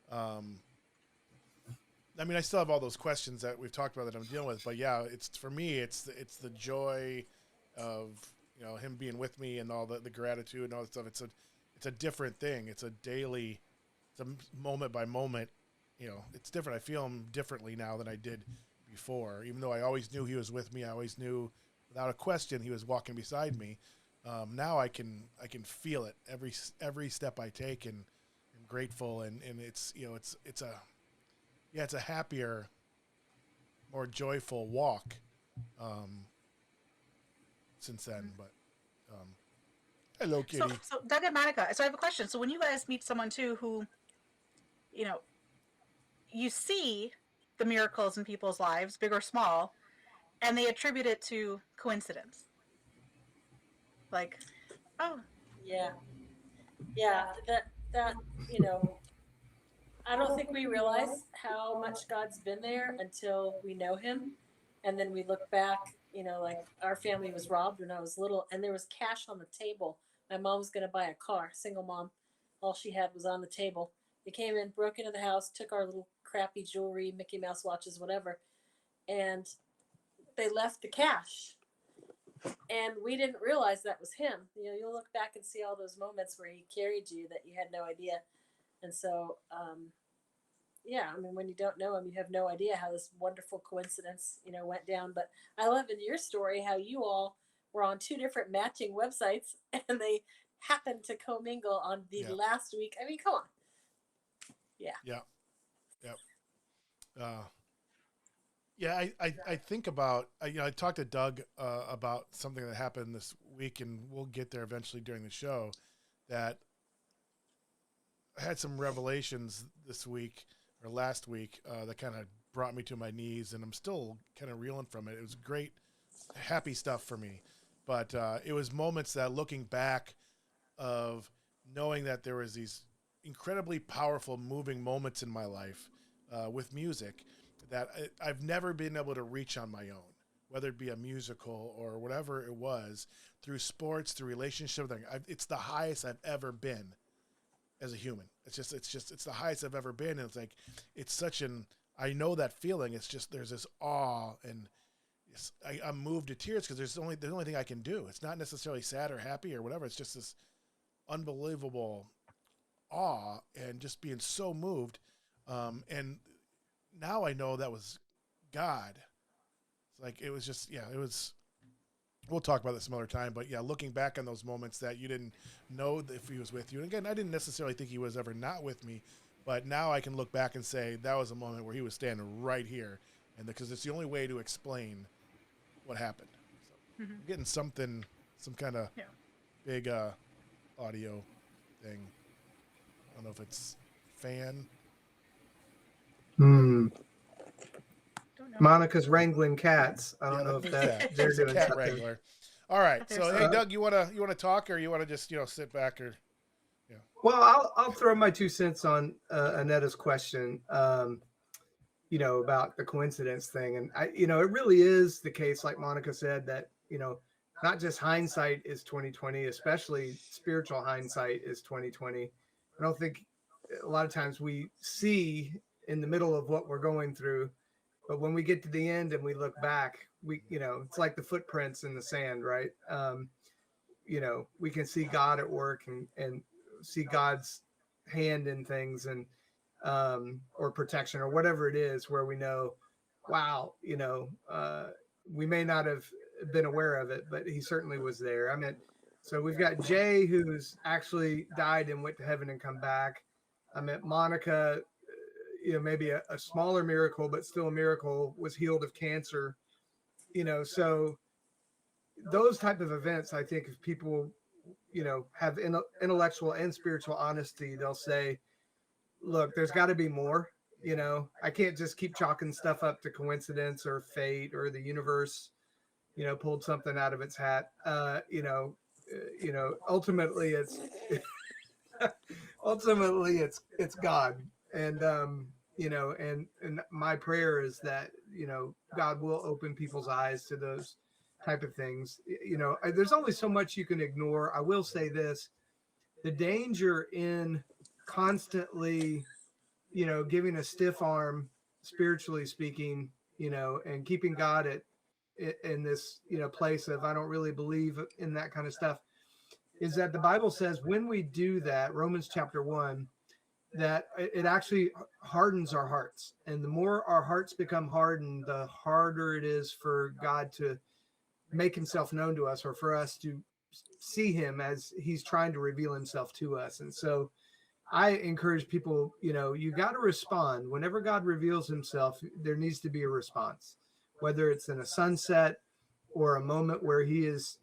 I mean, I still have all those questions that we've talked about that I'm dealing with, but yeah, it's for me, it's the joy of him being with me and all the gratitude and all that stuff. It's a different thing. It's a daily, it's a moment by moment. It's different. I feel him differently now than I did before. Even though I always knew he was with me, I always knew without a question he was walking beside me. Now I can feel it every step I take, and I'm grateful. And it's it's a happier, more joyful walk since then. But hello, Kitty. So Doug and Monica. So I have a question. So when you guys meet someone too who, you see the miracles in people's lives, big or small, and they attribute it to coincidence. Like, oh, yeah, that I don't think we realize how much God's been there until we know him. And then we look back, like our family was robbed when I was little, and there was cash on the table. My mom was going to buy a car, single mom. All she had was on the table. They came in, broke into the house, took our little crappy jewelry, Mickey Mouse watches, whatever, and they left the cash. And we didn't realize that was him. You'll look back and see all those moments where he carried you that you had no idea. And so, yeah, I mean, when you don't know him, you have no idea how this wonderful coincidence, went down. But I love in your story how you all were on 2 different matching websites and they happened to commingle on the last week. I mean, come on. Yeah. Yeah. Yeah. I think about, I talked to Doug about something that happened this week, and we'll get there eventually during the show, that I had some revelations this week or last week that kind of brought me to my knees, and I'm still kind of reeling from it. It was great, happy stuff for me. But it was moments that, looking back, of knowing that there was these incredibly powerful, moving moments in my life with music that I've never been able to reach on my own, whether it be a musical or whatever it was, through sports, through relationship. It's the highest I've ever been as a human. It's the highest I've ever been. And it's like, it's such I know that feeling. It's just, there's this awe, and I'm moved to tears because there's the only thing I can do. It's not necessarily sad or happy or whatever. It's just this unbelievable awe and just being so moved. And now I know that was God. It's like, it was just, it was, we'll talk about this some other time, but yeah, looking back on those moments that you didn't know if he was with you. And again, I didn't necessarily think he was ever not with me, but now I can look back and say that was a moment where he was standing right here. And because it's the only way to explain what happened. So I'm getting some kind of big audio thing. I don't know if it's fan. Monica's wrangling cats. I don't know if they're doing cat something. wrangler. All right. So hey, Doug, you wanna talk, or you wanna just sit back, or Well, I'll throw my 2 cents on Anetta's question. About the coincidence thing, and it really is the case, like Monica said, that not just hindsight is 2020, especially spiritual hindsight is 2020. I don't think a lot of times we see in the middle of what we're going through, but when we get to the end and we look back, we it's like the footprints in the sand, right? We can see God at work and see God's hand in things, and or protection or whatever it is, where we know, wow, we may not have been aware of it, but he certainly was there. I mean, so we've got Jay, who's actually died and went to heaven and come back. I met Monica, maybe a smaller miracle, but still a miracle, was healed of cancer. So those type of events, I think if people, have intellectual and spiritual honesty, they'll say, look, there's got to be more. I can't just keep chalking stuff up to coincidence or fate or the universe, pulled something out of its hat. Ultimately it's God. And, and my prayer is that, God will open people's eyes to those type of things. There's only so much you can ignore. I will say this, the danger in constantly, giving a stiff arm, spiritually speaking, and keeping God in this, place of, I don't really believe in that kind of stuff, is that the Bible says when we do that, Romans chapter 1, that it actually hardens our hearts. And the more our hearts become hardened, the harder it is for God to make himself known to us, or for us to see him as he's trying to reveal himself to us. And so I encourage people, you got to respond. Whenever God reveals himself, there needs to be a response, whether it's in a sunset or a moment where he has,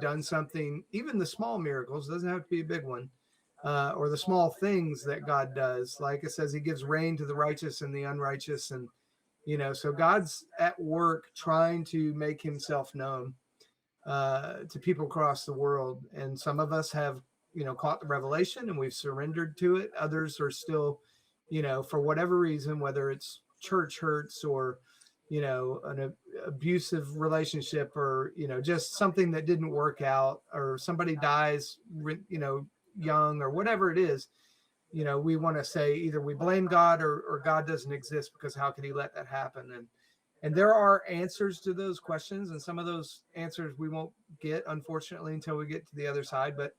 done something. Even the small miracles, doesn't have to be a big one, or the small things that God does. Like it says, he gives rain to the righteous and the unrighteous. And, so God's at work trying to make himself known to people across the world. And some of us have, caught the revelation and we've surrendered to it. Others are still, for whatever reason, whether it's church hurts or, an abusive relationship, or, just something that didn't work out, or somebody dies, young, or whatever it is, we want to say either we blame God or God doesn't exist, because how could he let that happen? And there are answers to those questions, and some of those answers we won't get, unfortunately, until we get to the other side. But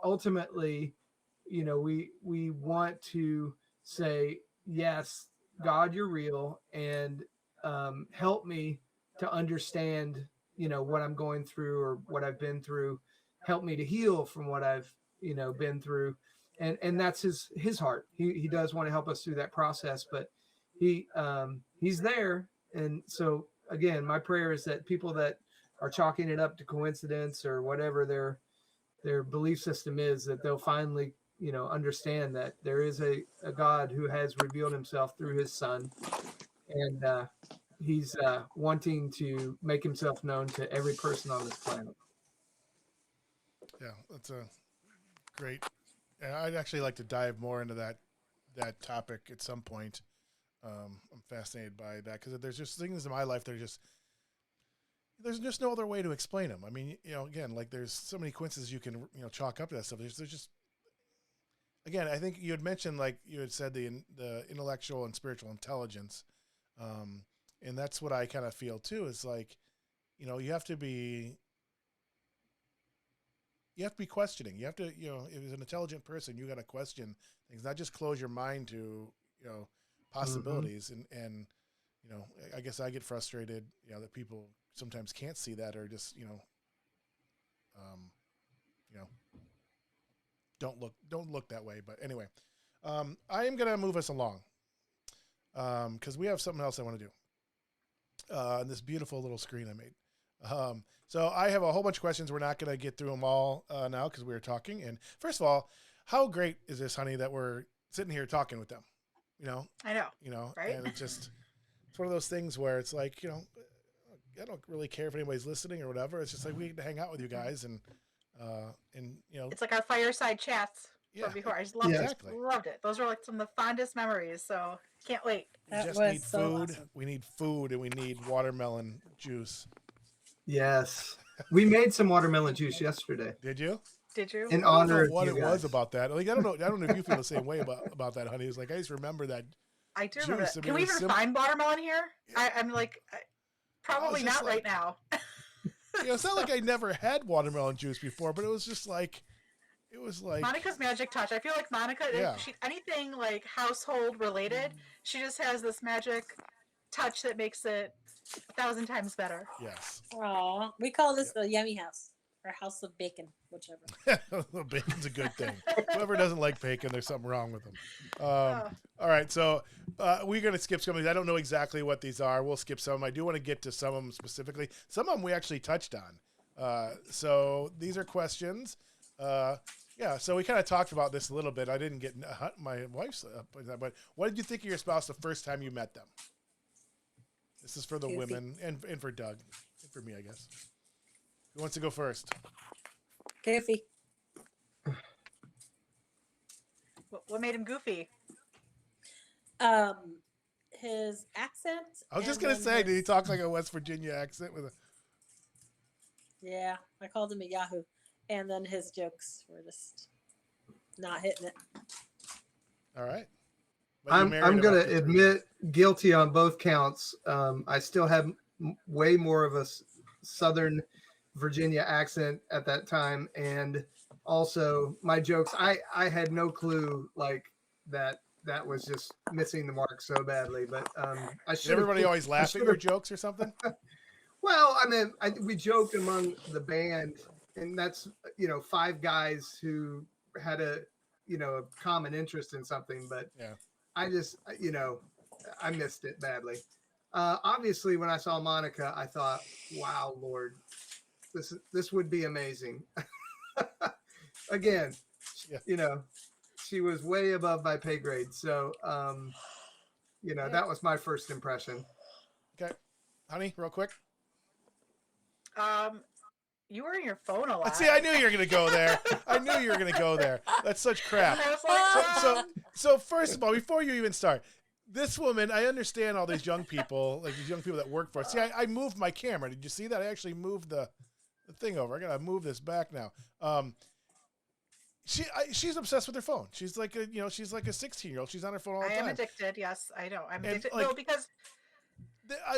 ultimately, we want to say, yes, God, you're real, and help me to understand, what I'm going through or what I've been through. Help me to heal from what I've, been through. And that's his heart. He does want to help us through that process, but he's there. And so again, my prayer is that people that are chalking it up to coincidence or whatever their belief system is, that they'll finally, understand that there is a God who has revealed himself through his son, and he's wanting to make himself known to every person on this planet. Yeah, that's a great. And I'd actually like to dive more into that topic at some point. I'm fascinated by that, because there's just things in my life that are just, there's just no other way to explain them. I mean, again, like there's so many coincidences you can, chalk up to that stuff. There's just, again, I think you had mentioned, like you had said, the intellectual and spiritual intelligence. And that's what I kind of feel too, is like, you have to be questioning. You have to, if as an intelligent person, you got to question things, not just close your mind to, possibilities. Mm-hmm. And, I guess I get frustrated, that people sometimes can't see that, or just, don't look that way. But anyway, I am going to move us along, because we have something else I want to do on this beautiful little screen I made. So I have a whole bunch of questions. We're not going to get through them all now, because we were talking. And first of all, how great is this, honey, that we're sitting here talking with them? I know. Right? And it's one of those things where it's like, I don't really care if anybody's listening or whatever. It's just like, we get to hang out with you guys, and it's like our fireside chats. Yeah, before. I just loved exactly. it. Loved it. Those are like some of the fondest memories. So can't wait. We just need food. Awesome. We need food, and we need watermelon juice. Yes, we made some watermelon juice yesterday. Did you? In honor of what you it guys. Was about that. Like, I don't know if you feel the same way about that, honey. It's like, I just remember that. I do remember that. Can we even find watermelon here? I'm like, probably not right now. It's not like I never had watermelon juice before, but it was just like, Monica's magic touch. I feel like Monica, anything like household related, she just has this magic touch that makes it 1,000 times better. Yes. Aw, we call this the Yummy House, or House of Bacon, whichever. Bacon's a good thing. Whoever doesn't like bacon, there's something wrong with them. All right, so we're going to skip some of these. I don't know exactly what these are. We'll skip some. I do want to get to some of them specifically. Some of them we actually touched on. So these are questions. So we kind of talked about this a little bit. I didn't get my wife's but what did you think of your spouse the first time you met them? This is for the women and for Doug, and for me, I guess. Who wants to go first? Goofy. What made him goofy? His accent. I was just gonna say, did he talk like a West Virginia accent with a? Yeah, I called him a Yahoo, and then his jokes were just not hitting it. All right. But you married I'm him going after to 3 admit guilty on both counts. I still have way more of a Southern Virginia accent at that time, and also my jokes. I had no clue like that was just missing the mark so badly. But I Did should. everybody always laugh at your jokes or something? Well, I mean, we joked among the band, and that's 5 guys who had a common interest in something. But Yeah. I just I missed it badly. Obviously, when I saw Monica, I thought, "Wow, Lord, this would be amazing." Again, Yeah. She was way above my pay grade, so that was my first impression. Okay, honey, real quick. You were in your phone a lot. See, I knew you were gonna go there. I knew you were gonna go there. That's such crap. I was like, So first of all, before you even start, this woman, I understand all these young people, like these young people that work for us. See, I moved my camera. Did you see that? I actually moved the thing over. I gotta move this back now. She's obsessed with her phone. She's like a 16-year-old. She's on her phone all the time. I am addicted. Yes, I know. I'm addicted. Like, no, because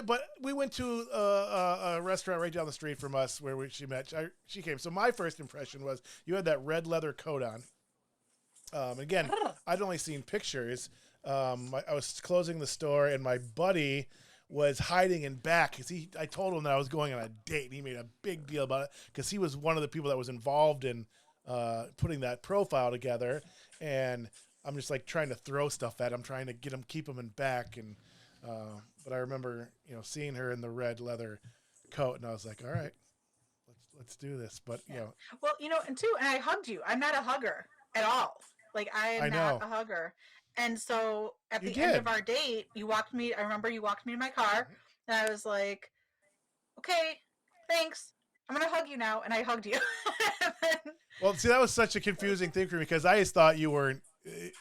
but we went to a restaurant right down the street from us where she met. She came. So my first impression was you had that red leather coat on. Again, I'd only seen pictures. I was closing the store, and my buddy was hiding in back because I told him that I was going on a date, and he made a big deal about it because he was one of the people that was involved in putting that profile together. And I'm just like trying to throw stuff at him, trying to keep him in back. And but I remember seeing her in the red leather coat, and I was like, all right, let's do this. But well, and I hugged you. I'm not a hugger at all. Like I'm not a hugger. And so at the end of our date, I remember you walked me to my car, and I was like, okay, thanks. I'm going to hug you now. And I hugged you. Well, see, that was such a confusing thing for me because I just thought you were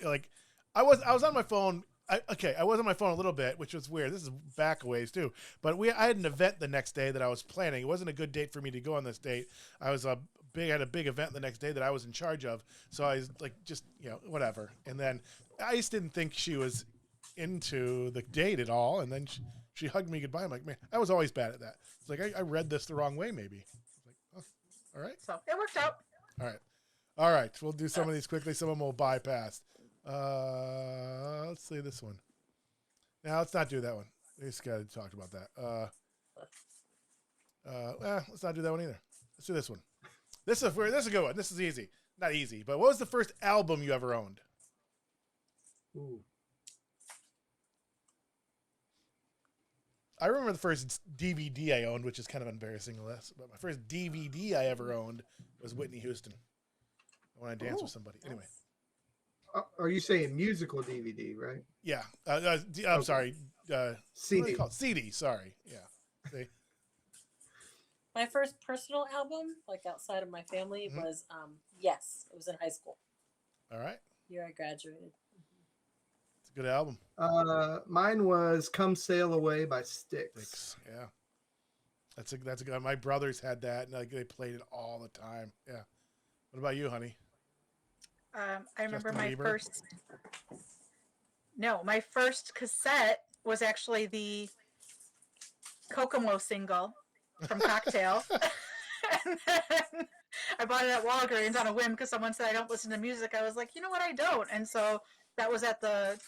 like, I was on my phone. I was on my phone a little bit, which was weird. This is back a ways too. But I had an event the next day that I was planning. It wasn't a good date for me to go on this date. I had a big event the next day that I was in charge of. So I was like, just, whatever. And then I just didn't think she was into the date at all. And then she hugged me goodbye. I'm like, man, I was always bad at that. It's like, I read this the wrong way, maybe. It's like, oh, all right. So it worked out. All right. We'll do some of these quickly. Some of them will bypass. Let's see this one. Now let's not do that one. We just got to talk about that. Let's not do that one either. Let's do this one. This is a good one. This is easy. Not easy, but what was the first album you ever owned? Ooh. I remember the first DVD I owned, which is kind of embarrassing to list, but my first DVD I ever owned was Whitney Houston. When I danced with somebody. Anyway. Are you saying musical DVD, right? Yeah. I'm sorry. CD. What do they call it? CD. Sorry. Yeah. See? My first personal album, like outside of my family, was Yes. It was in high school. All right. Year I graduated. It's a good album. Mine was "Come Sail Away" by Styx. Yeah. That's a good. My brothers had that, and they played it all the time. Yeah. What about you, honey? I remember my first cassette was actually the Kokomo single from Cocktail. And then I bought it at Walgreens on a whim because someone said I don't listen to music. I was like, you know what, I don't. And so that was at the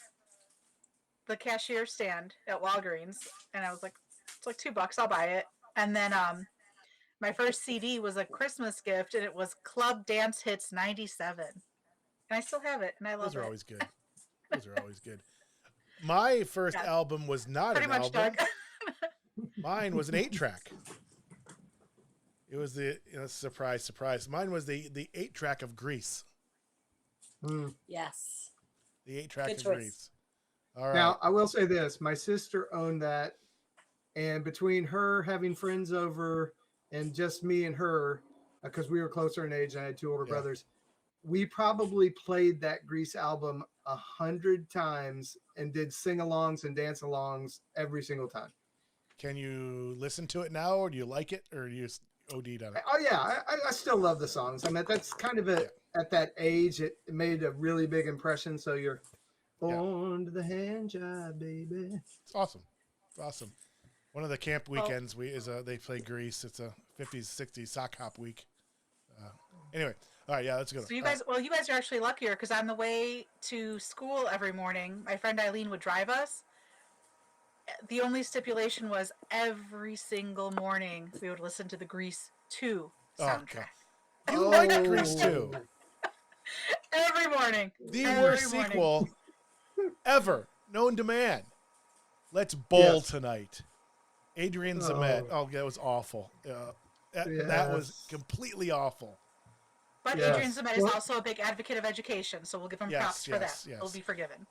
cashier stand at Walgreens. And I was like, it's like $2, I'll buy it. And then my first CD was a Christmas gift, and it was Club Dance Hits 97. And I still have it, and I love it. Those are always good. Those are always good. My first album was not an album. Doug. Mine was an 8-track. It was the surprise. Mine was the 8-track of Grease. Yes. The 8-track of choice. Grease. All right. Now, I will say this. My sister owned that, and between her having friends over and just me and her, because we were closer in age and I had 2 older brothers, we probably played that Grease album 100 times and did sing-alongs and dance-alongs every single time. Can you listen to it now, or do you like it, or do you OD'd on it? Oh, yeah. I still love the songs. I mean, that's kind of at that age, it made a really big impression. So you're born to the hand job, baby. It's awesome. It's awesome. One of the camp weekends they play Grease. It's a 50s, 60s sock hop week. Anyway, all right, yeah, let's go. So you guys are actually luckier because on the way to school every morning, my friend Eileen would drive us. The only stipulation was every single morning we would listen to the Grease 2 soundtrack. You like Grease 2? Every morning. The worst sequel ever known to man. Let's bowl tonight. Adrian Zemet. Oh, that was awful. That was completely awful. But Adrian Zemet is also a big advocate of education, so we'll give him props for that. He'll be forgiven.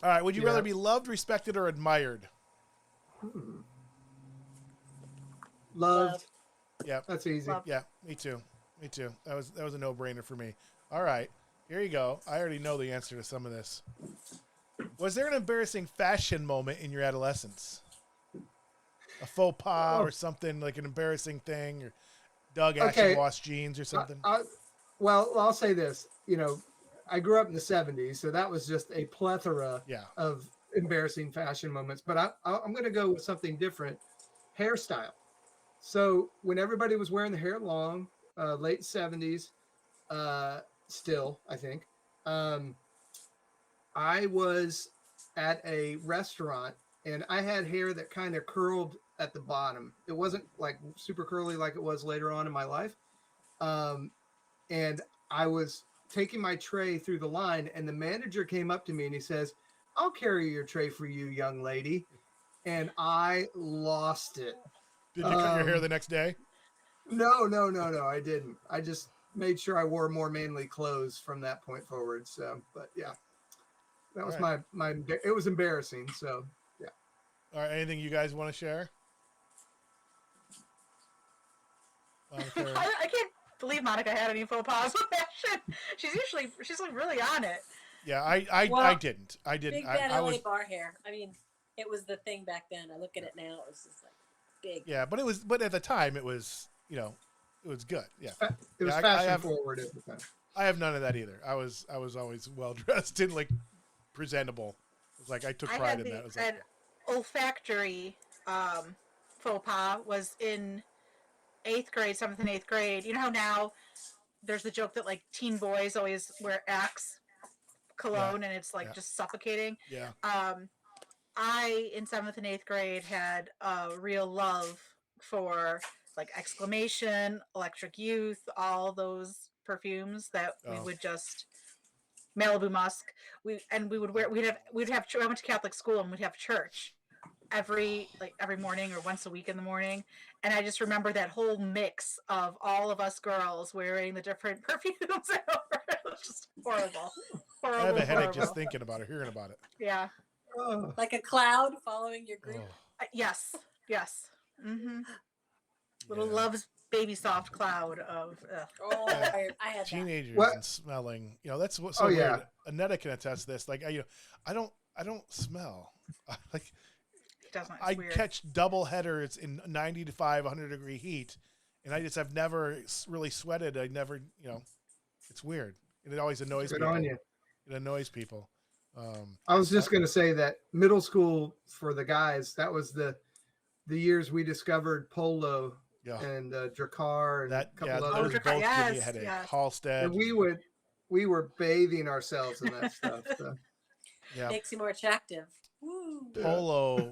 All right. Would you rather be loved, respected, or admired? Loved. Yeah. That's easy. Loved. Yeah, me too. Me too. That was a no-brainer for me. All right. Here you go. I already know the answer to some of this. Was there an embarrassing fashion moment in your adolescence? A faux pas or something, like an embarrassing thing, or Doug actually washed jeans or something? Well, I'll say this. I grew up in the 70s, so that was just a plethora of embarrassing fashion moments. But I'm going to go with something different. Hairstyle. So when everybody was wearing the hair long, late 70s, still, I think, I was at a restaurant and I had hair that kind of curled at the bottom. It wasn't like super curly like it was later on in my life. And I was taking my tray through the line and the manager came up to me and he says, "I'll carry your tray for you, young lady." And I lost it. Did you cut your hair the next day? No, I didn't. I just made sure I wore more manly clothes from that point forward. So, but yeah, that was my it was embarrassing. So yeah. All right. Anything you guys want to share? I can't believe Monica had any faux pas with that shit. She's like really on it. Yeah, I didn't. Big bad LA bar hair. I mean, it was the thing back then. I look at it now, it was just like big. Yeah, but at the time it was, it was good. Yeah. It was fashion forward at the time. I have none of that either. I was always well dressed and like presentable. It was like I took pride in that. It was like, olfactory faux pas was in 8th grade, 7th and 8th grade. You know how now there's the joke that like teen boys always wear Axe cologne and it's like just suffocating. Yeah. I in 7th and 8th grade had a real love for like Exclamation, Electric Youth, all those perfumes that we would just Malibu Musk. I went to Catholic school and we'd have church every morning or once a week in the morning. And I just remember that whole mix of all of us girls wearing the different perfumes. It was just horrible. I have a headache just thinking about it, hearing about it. Yeah. Like a cloud following your group. Yes. Mm-hmm. Little Love's Baby Soft cloud of. I had teenagers and smelling. That's what's so weird. Annetta can attest to this. Like I don't smell. Like. I catch double headers in 95, 100-degree heat, and I've never really sweated. I never, it's weird, and it always annoys people. On you. It annoys people. I was just going to say that middle school for the guys, that was the years we discovered Polo and Drakkar and a couple others. Both give me a headache. Halstead. And we were bathing ourselves in that stuff. So. Yeah, makes you more attractive. Woo. Polo,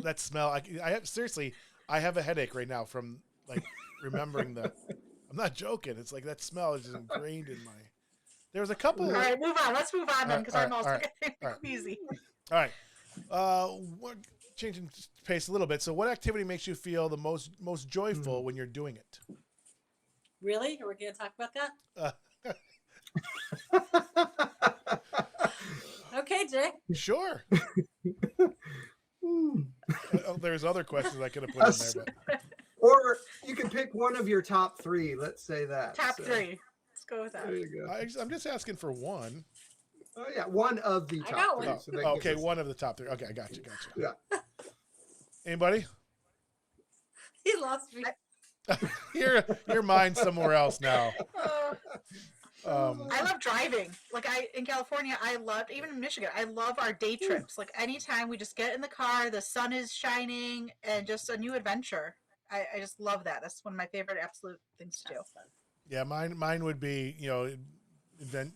that smell. I have a headache right now from like remembering that. I'm not joking. It's like that smell is just ingrained in my. There was a couple. All right, move on. Let's move on then, because I'm also getting queasy. All right, we're changing pace a little bit. So, what activity makes you feel the most joyful when you're doing it? Really? Are we going to talk about that? Okay, Jay. Sure. There's other questions I could have put in there, but. Or you can pick one of your top 3. Let's say that. Top 3. Let's go with that. There you go. I'm just asking for one. Oh yeah, one of the top 3. One. So okay, one of the top 3. Okay, I got you. Yeah. Anybody? He lost me. Your mind's somewhere else now. I love driving. Like in California, I love, even in Michigan, I love our day trips. Like anytime we just get in the car, the sun is shining, and just a new adventure. I just love that. That's one of my favorite absolute things to do. Yeah, mine would be, event,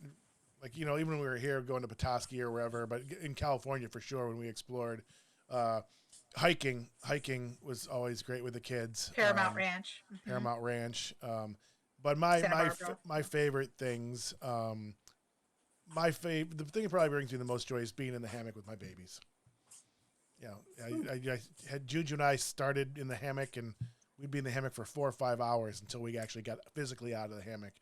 like, even when we were here going to Petoskey or wherever, but in California for sure when we explored, hiking was always great with the kids. Paramount Ranch. Mm-hmm. Paramount Ranch. But my favorite things, the thing that probably brings me the most joy is being in the hammock with my babies. I had Juju and I started in the hammock, and we'd be in the hammock for 4 or 5 hours until we actually got physically out of the hammock.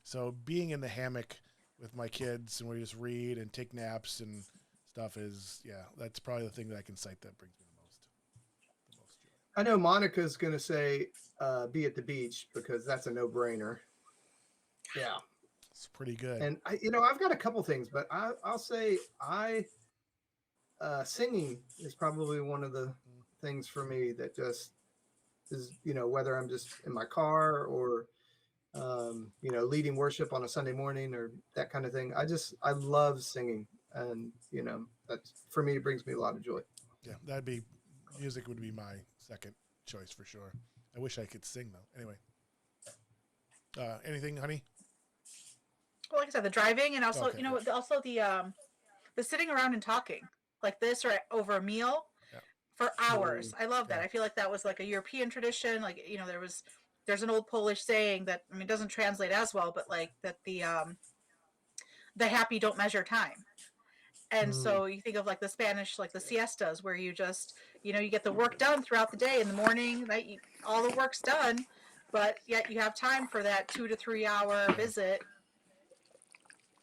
So being in the hammock with my kids, and we just read and take naps and stuff that's probably the thing that I can cite that brings me the most joy. I know Monica's going to say be at the beach because that's a no-brainer. Yeah. It's pretty good. And I've got a couple things, but I'll say singing is probably one of the things for me that just is, whether I'm just in my car or, leading worship on a Sunday morning or that kind of thing. I love singing, and, that's, for me, it brings me a lot of joy. Yeah, music would be my second choice for sure. I wish I could sing though. Anyway, anything, honey? Well, like I said, the driving, and also, Okay. also the sitting around and talking like this or over a meal for hours. I love that. I feel like that was like a European tradition. Like, there's an old Polish saying that, it doesn't translate as well, but like that the happy don't measure time. And so you think of like the Spanish, like the siestas, where you just, you get the work done throughout the day. In the morning, all the work's done, but yet you have time for that 2 to 3 hour visit.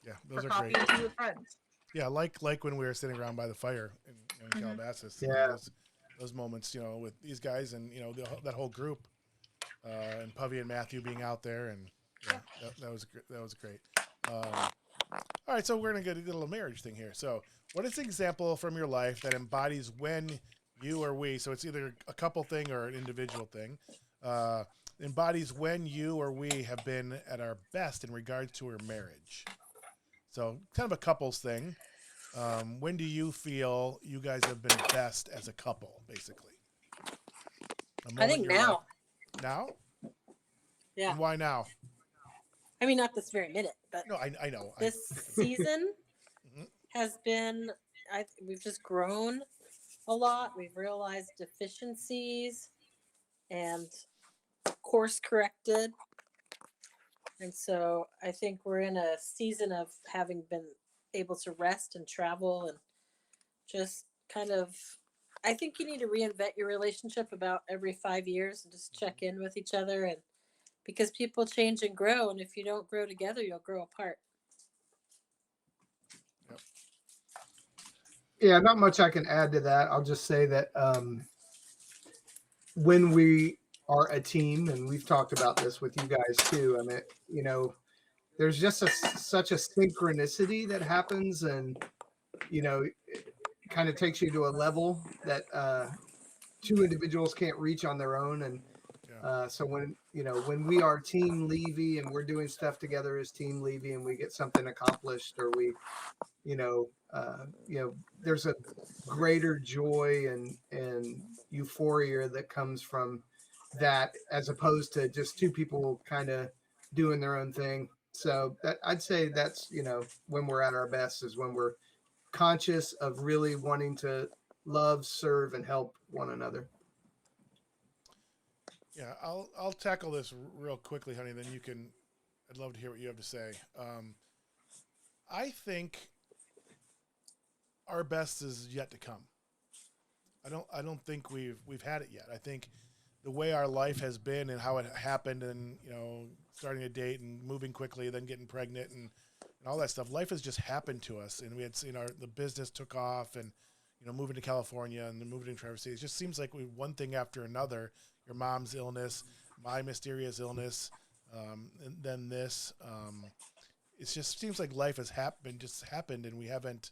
Yeah, those are coffee great. and tea with friends. Yeah, like when we were sitting around by the fire in Calabasas. Yeah. Those moments, with these guys and that whole group, and Puvy and Matthew being out there, and that was great. All right, so we're gonna get a little marriage thing here. So, what is an example from your life that embodies when you or we? So it's either a couple thing or an individual thing. Embodies when you or we have been at our best in regards to our marriage. So, kind of a couples thing. When do you feel you guys have been best as a couple, basically? I think now. Now? Yeah. And why now? Not this very minute, but no, I know. This season has been, we've just grown a lot. We've realized deficiencies and course corrected. And so I think we're in a season of having been able to rest and travel and just kind of, I think you need to reinvent your relationship about every 5 years and just check in with each other, and because people change and grow, and if you don't grow together, you'll grow apart. Yep. Yeah, not much I can add to that. I'll just say that when we are a team, and we've talked about this with you guys too, there's just such a synchronicity that happens, and it kind of takes you to a level that two individuals can't reach on their own. And so when we are Team Levy and we're doing stuff together as Team Levy and we get something accomplished, or we there's a greater joy and euphoria that comes from that, as opposed to just two people kind of doing their own thing. So I'd say that's, when we're at our best is when we're conscious of really wanting to love, serve, and help one another. Yeah, I'll tackle this real quickly, honey. Then I'd love to hear what you have to say. I think our best is yet to come. I don't think we've had it yet. I think the way our life has been and how it happened, and starting a date and moving quickly, then getting pregnant and all that stuff. Life has just happened to us, and we had the business took off, and moving to California and then moving to Traverse City. It just seems like one thing after another. Your mom's illness, my mysterious illness, and then this. It just seems like life has happened, and we haven't.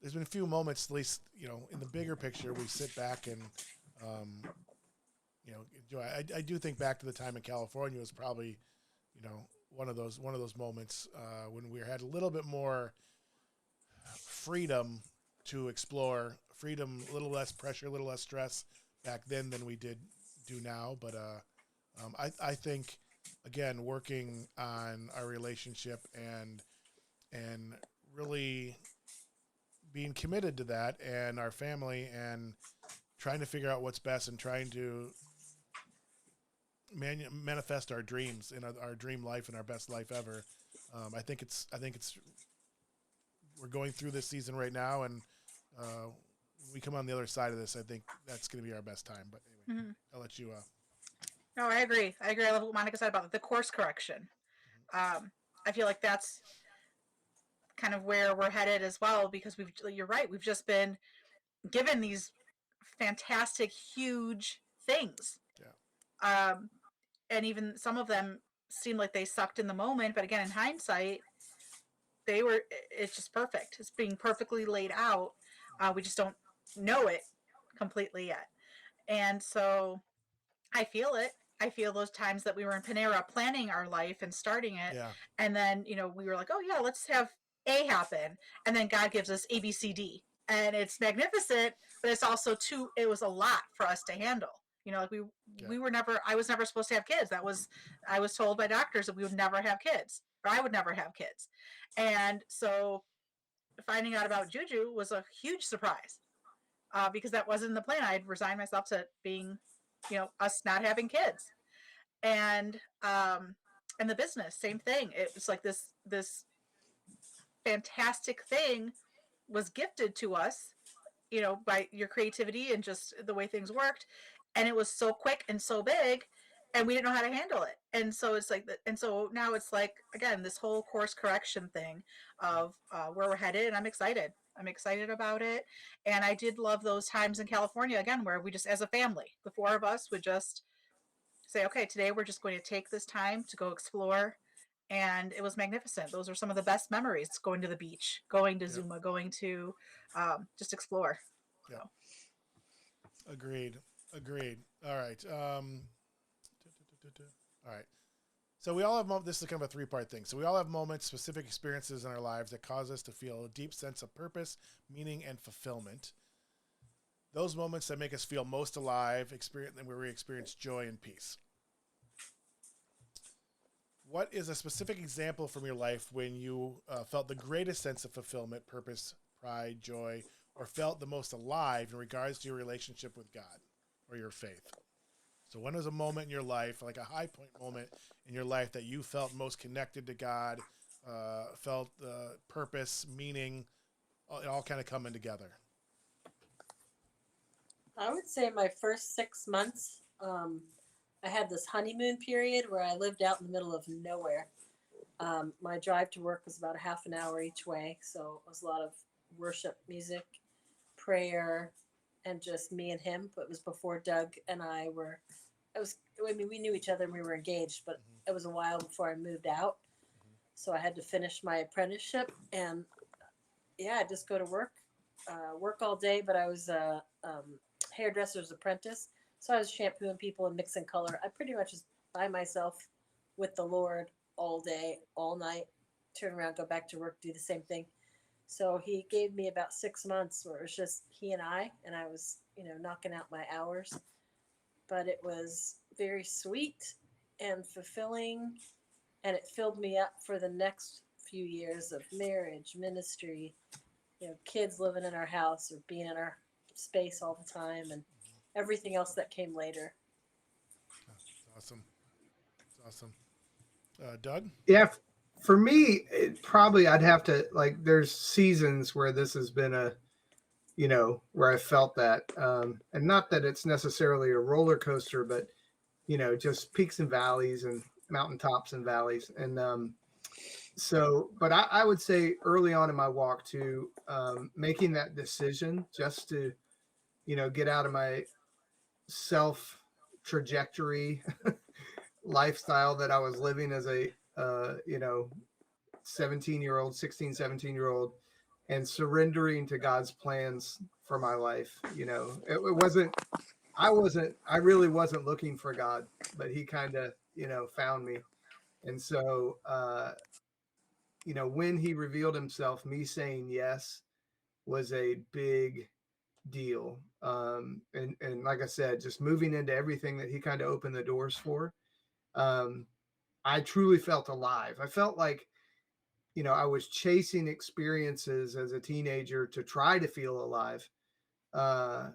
There's been a few moments, at least, in the bigger picture, we sit back and, enjoy. I do think back to the time in California was probably, one of those moments when we had a little bit more freedom to explore, freedom, a little less pressure, a little less stress back then than we do now. But I think, again, working on our relationship and really being committed to that and our family and trying to figure out what's best and trying to manifest our dreams in our dream life and our best life ever. I think it's we're going through this season right now, and when we come on the other side of this, I think that's going to be our best time. But anyway, I'll let you. No, I agree. I love what Monica said about the course correction. I feel like that's kind of where we're headed as well, because you're right. We've just been given these fantastic, huge things. Yeah. And even some of them seem like they sucked in the moment, but again, in hindsight, it's just perfect. It's being perfectly laid out. We just don't know it completely yet. And so I feel it. I feel those times that we were in Panera planning our life and starting it. Yeah. And then, we were like, oh yeah, let's have A happen. And then God gives us A, B, C, D. And it's magnificent, but it's also it was a lot for us to handle. We were I was never supposed to have kids. I was told by doctors that we would never have kids, or I would never have kids. And so finding out about Juju was a huge surprise, because that wasn't in the plan. I had resigned myself to being, us not having kids. And the business, same thing. It was like this fantastic thing was gifted to us, by your creativity and just the way things worked. And it was so quick and so big, and we didn't know how to handle it. And so it's like, and so now it's like, again, this whole course correction thing of where we're headed. And I'm excited about it. And I did love those times in California, again, where we just, as a family, the four of us would just say, okay, today we're just going to take this time to go explore. And it was magnificent. Those are some of the best memories: going to the beach, going to Zuma, going to just explore. Yeah. So. Agreed. All right. All right. So we all have this is kind of a three-part thing. So we all have moments, specific experiences in our lives that cause us to feel a deep sense of purpose, meaning, and fulfillment. Those moments that make us feel most alive, where we experience joy and peace. What is a specific example from your life when you felt the greatest sense of fulfillment, purpose, pride, joy, or felt the most alive in regards to your relationship with God or your faith? So when was a moment in your life, like a high point moment in your life, that you felt most connected to God, felt purpose, meaning, it all kind of coming together? I would say my first 6 months, I had this honeymoon period where I lived out in the middle of nowhere. My drive to work was about a half an hour each way, so it was a lot of worship music, prayer, and just me and him. But it was before Doug and I were, we knew each other and we were engaged, but it was a while before I moved out. So I had to finish my apprenticeship, and I just go to work all day, but I was a hairdresser's apprentice. So I was shampooing people and mixing color. I pretty much was by myself with the Lord all day, all night, turn around, go back to work, do the same thing. So he gave me about 6 months where it was just he and I was, knocking out my hours. But it was very sweet and fulfilling, and it filled me up for the next few years of marriage, ministry, kids living in our house or being in our space all the time, and everything else that came later. That's awesome. Doug? Yeah, for me, probably I'd have to, there's seasons where this has been where I felt that, and not that it's necessarily a roller coaster, but just peaks and valleys and mountaintops and valleys. And but I would say early on in my walk to making that decision just to get out of my self trajectory lifestyle that I was living as a 17-year-old, 16, 17-year-old, and surrendering to God's plans for my life. I really wasn't looking for God, but he kind of, found me. And so, when he revealed himself, me saying yes was a big deal. And like I said, just moving into everything that he kind of opened the doors for, I truly felt alive. I felt like, I was chasing experiences as a teenager to try to feel alive. But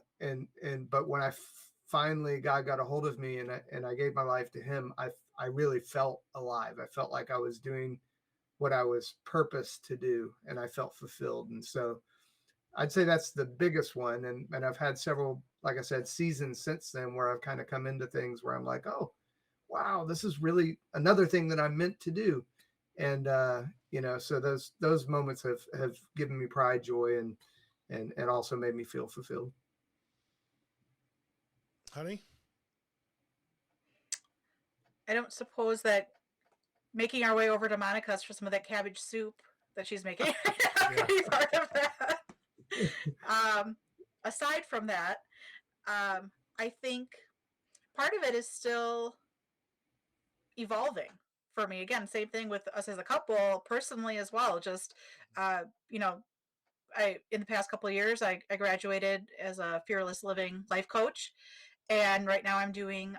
when finally God got a hold of me and I gave my life to him, I really felt alive. I felt like I was doing what I was purposed to do, and I felt fulfilled. And so I'd say that's the biggest one. And I've had several, like I said, seasons since then where I've kind of come into things where I'm like, oh, wow, this is really another thing that I'm meant to do. And so those moments have given me pride, joy, and also made me feel fulfilled. Honey? I don't suppose that making our way over to Monica's for some of that cabbage soup that she's making could be part of that. Aside from that, I think part of it is still evolving for me. Again, same thing with us as a couple, personally as well. Just, in the past couple of years, I graduated as a Fearless Living life coach. And right now I'm doing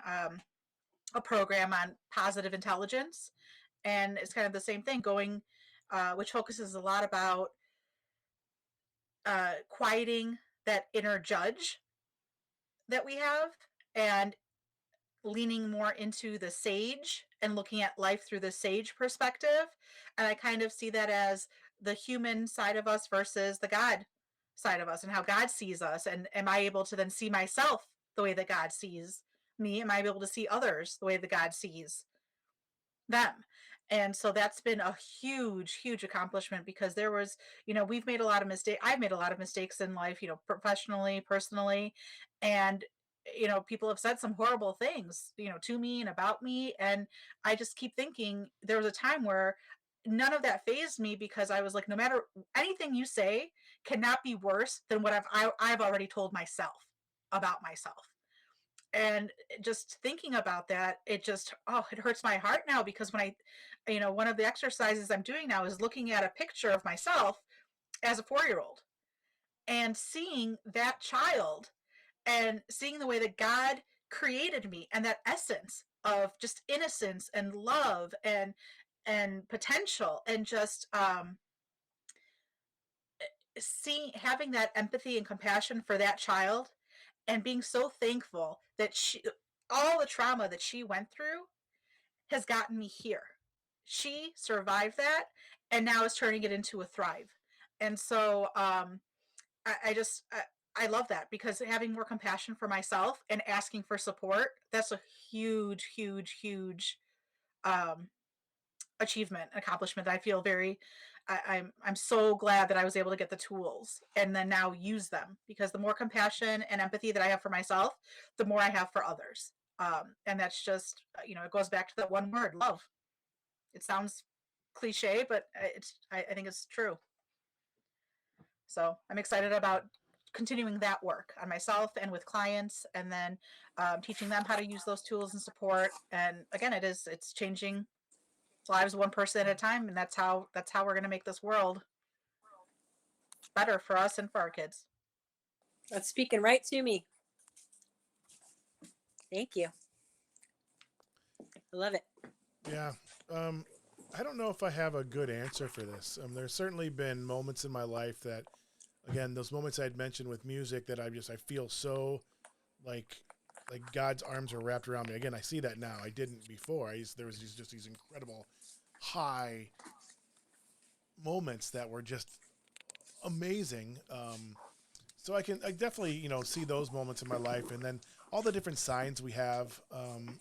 a program on positive intelligence. And it's kind of the same thing going, which focuses a lot about quieting that inner judge that we have and leaning more into the sage and looking at life through the sage perspective. And I kind of see that as the human side of us versus the God side of us and how God sees us. And am I able to then see myself the way that God sees me? Am I able to see others the way that God sees them? And so that's been a huge, huge accomplishment because there was, we've made a lot of mistakes. I've made a lot of mistakes in life, professionally, personally. And, people have said some horrible things, to me and about me. And I just keep thinking there was a time where none of that fazed me because I was like, no matter anything you say cannot be worse than what I've already told myself about myself. And just thinking about that, it hurts my heart now because when one of the exercises I'm doing now is looking at a picture of myself as a 4-year-old and seeing that child and seeing the way that God created me and that essence of just innocence and love and potential and just having that empathy and compassion for that child and being so thankful that all the trauma that she went through has gotten me here. She survived that and now is turning it into a thrive. And so I love that because having more compassion for myself and asking for support, that's a huge, huge, huge achievement, accomplishment. I feel I'm so glad that I was able to get the tools and then now use them because the more compassion and empathy that I have for myself, the more I have for others. And that's just, it goes back to that one word, love. It sounds cliche, but I think it's true. So I'm excited about continuing that work on myself and with clients and then teaching them how to use those tools and support. And again, it's changing lives one person at a time, and that's how we're going to make this world better for us and for our kids. That's speaking right to me. Thank you. I love it. Yeah. I don't know if I have a good answer for this. There's certainly been moments in my life that, again, those moments I'd mentioned with music that I feel so like God's arms are wrapped around me. Again, I see that now. I didn't before. There was just these incredible high moments that were just amazing. So I definitely, see those moments in my life, and then all the different signs we have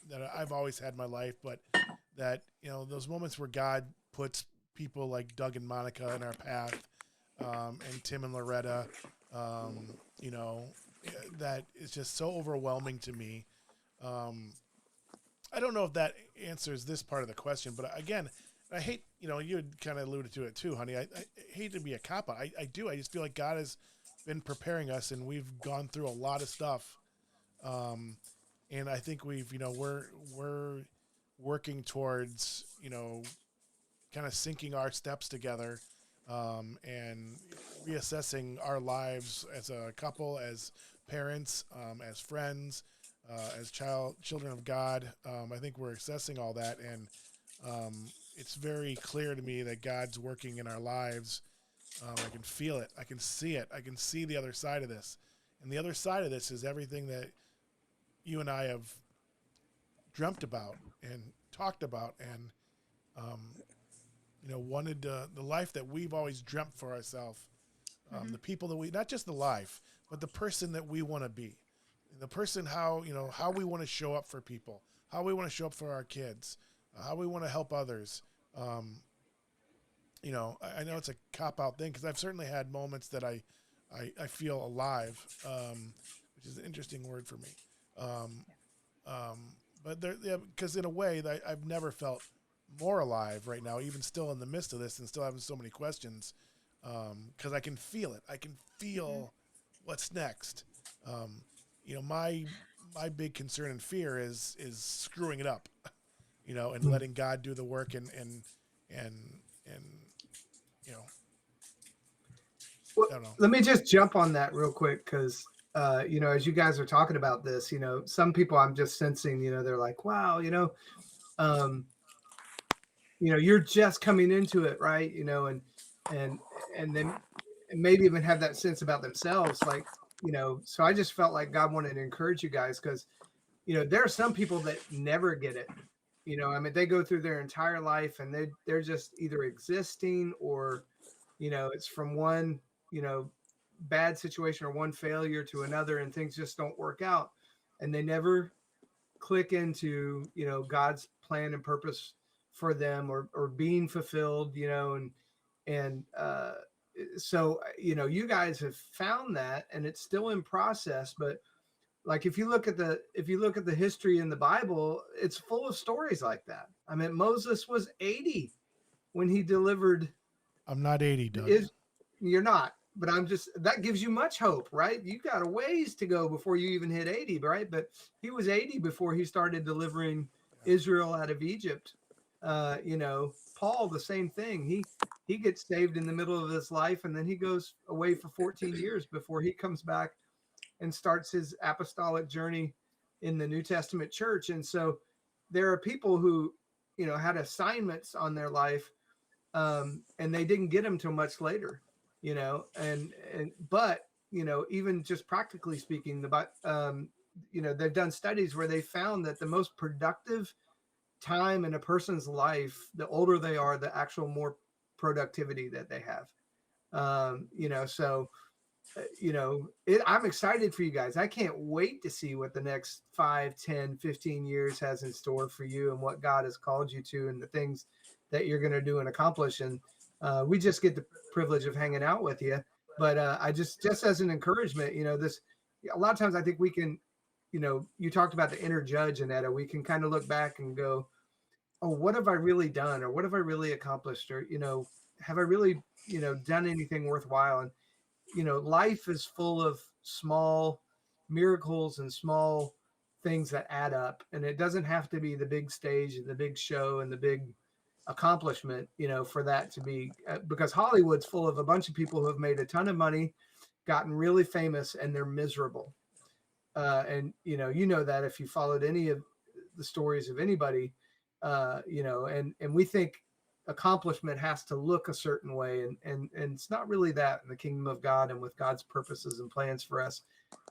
that I've always had in my life, but that, those moments where God puts people like Doug and Monica in our path, and Tim and Loretta, that is just so overwhelming to me. I don't know if that answers this part of the question, but again, I hate, you had kind of alluded to it too, honey. I hate to be a cop-out. I do. I just feel like God has been preparing us, and we've gone through a lot of stuff. And I think we've, we're working towards, kind of syncing our steps together, and reassessing our lives as a couple, as parents, as friends, as children of God. I think we're assessing all that, and it's very clear to me that God's working in our lives. I can feel it. I can see it. I can see the other side of this. And the other side of this is everything that you and I have dreamt about and talked about, and wanted the life that we've always dreamt for ourselves. The people that not just the life, but the person that we want to be, the person, how we want to show up for people, how we want to show up for our kids, how we want to help others. I know it's a cop-out thing, because I've certainly had moments that I feel alive, which is an interesting word for me. But because in a way that I've never felt more alive right now, even still in the midst of this and still having so many questions, because I can feel it. I can feel what's next. My big concern and fear is screwing it up, and letting God do the work, and Well, I don't know. let me just jump on that real quick, because as you guys are talking about this, some people I'm just sensing, they're like, wow, you're just coming into it, right? And then maybe even have that sense about themselves, like, so I just felt like God wanted to encourage you guys, because there are some people that never get it. They go through their entire life and they're just either existing, or it's from one bad situation or one failure to another, and things just don't work out, and they never click into God's plan and purpose for them, or being fulfilled, so you guys have found that, and it's still in process. But like, if you look at the history in the Bible, it's full of stories like that. Moses was 80 when he delivered. I'm not 80, Doug. You're not, but that gives you much hope, right? You got a ways to go before you even hit 80, right? But he was 80 before he started delivering Israel out of Egypt. Paul, the same thing. He gets saved in the middle of his life, and then he goes away for 14 years before he comes back and starts his apostolic journey in the New Testament church. And so there are people who, had assignments on their life, and they didn't get them till much later, but even just practically speaking, they've done studies where they found that the most productive time in a person's life, the older they are, the actual more productivity that they have. I'm excited for you guys. I can't wait to see what the next 5, 10, 15 years has in store for you, and what God has called you to, and the things that you're going to do and accomplish. And we just get the privilege of hanging out with you. But I just as an encouragement, a lot of times I think we can, you talked about the inner judge, Annetta. We can kind of look back and go, oh, what have I really done? Or what have I really accomplished? Or, have I really, done anything worthwhile? And, life is full of small miracles and small things that add up. And it doesn't have to be the big stage and the big show and the big accomplishment, for that to be, because Hollywood's full of a bunch of people who have made a ton of money, gotten really famous, and they're miserable. And that if you followed any of the stories of anybody, and we think accomplishment has to look a certain way, and it's not really that in the kingdom of God and with God's purposes and plans for us.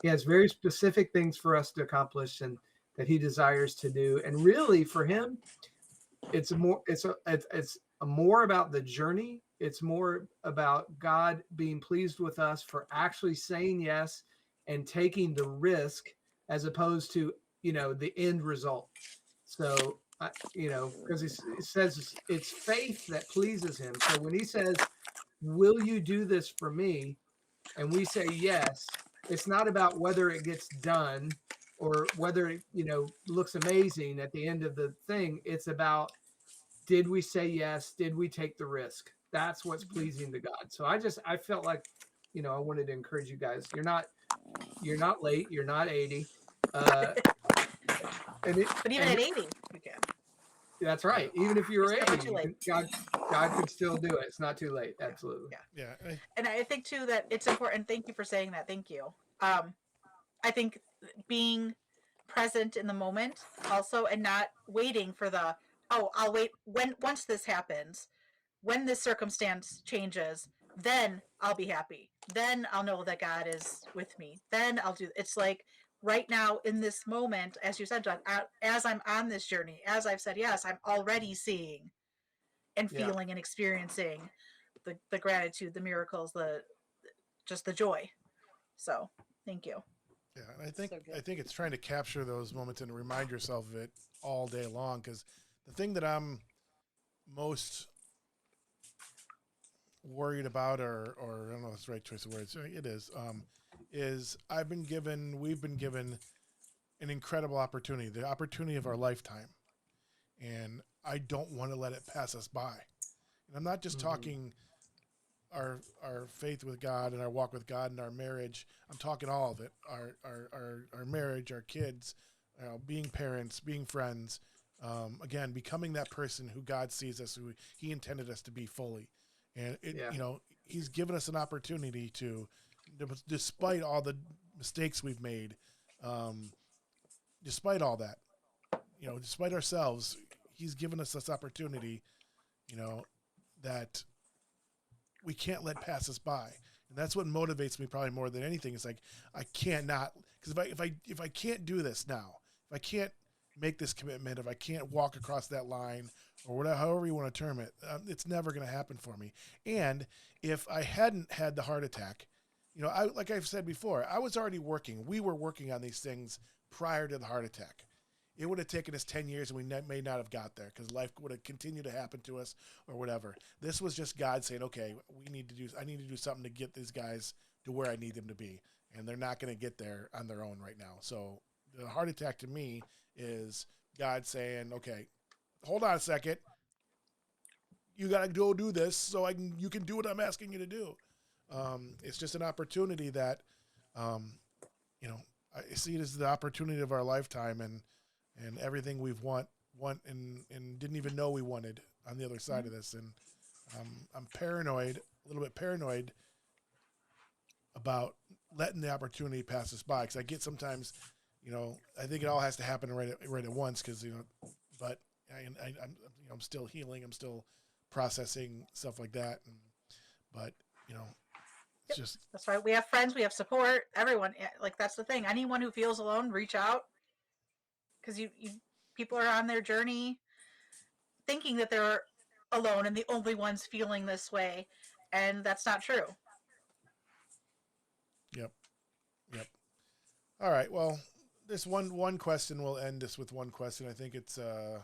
He has very specific things for us to accomplish, and that he desires to do. And really, for him, it's more about the journey. It's more about God being pleased with us for actually saying yes and taking the risk, as opposed to, the end result. So, because he says it's faith that pleases him. So when he says, will you do this for me? And we say yes, it's not about whether it gets done or whether it, looks amazing at the end of the thing. It's about, did we say yes? Did we take the risk? That's what's pleasing to God. So I felt like, I wanted to encourage you guys. You're not late. You're not 80. But even at 80, we can. That's right. Even if you're It's never 80, too late. God could still do it. It's not too late. Absolutely. Yeah. Yeah. And I think too that it's important. Thank you for saying that. Thank you. I think being present in the moment also, and not waiting for the, oh, I'll wait once this happens, when this circumstance changes, then I'll be happy. Then I'll know that God is with me. Then I'll do. It's like right now in this moment, as you said, John, as I'm on this journey, as I've said yes, I'm already seeing and feeling and experiencing the gratitude, the miracles, just the joy. So thank you. Yeah, and So I good. think it's trying to capture those moments and remind yourself of it all day long. Because the thing that I'm most worried about, or I don't know if it's the right choice of words, it is we've been given an incredible opportunity, the opportunity of our lifetime, and I don't want to let it pass us by. And I'm not just talking our faith with God and our walk with God and our marriage. I'm talking all of it. Our marriage, our kids, being parents, being friends. Again, becoming that person who God sees us, who He intended us to be fully. And He's given us an opportunity to, despite all the mistakes we've made, despite all that, despite ourselves, He's given us this opportunity, that we can't let pass us by. And that's what motivates me probably more than anything. It's like, I can't not, because if I can't do this now, if I can't make this commitment, if I can't walk across that line or whatever, however you want to term it, it's never going to happen for me. And if I hadn't had the heart attack, like I've said before, I was already working. We were working on these things prior to the heart attack. It would have taken us 10 years and we may not have got there because life would have continued to happen to us or whatever. This was just God saying, okay, I need to do something to get these guys to where I need them to be. And they're not going to get there on their own right now. So the heart attack to me is God saying, okay, hold on a second. You got to go do this so you can do what I'm asking you to do. It's just an opportunity that, I see it as the opportunity of our lifetime and everything we've want and didn't even know we wanted on the other side of this. And I'm paranoid, a little bit paranoid about letting the opportunity pass us by. Cause I get sometimes, I think it all has to happen right at once. Cause, but I'm still healing. I'm still processing stuff like that. But it's just, That's right. We have friends, we have support, everyone. Like that's the thing. Anyone who feels alone, reach out. Because people are on their journey thinking that they're alone and the only ones feeling this way, and that's not true. Yep. All right. Well, this one question, we'll end this with one question. I think it's oh,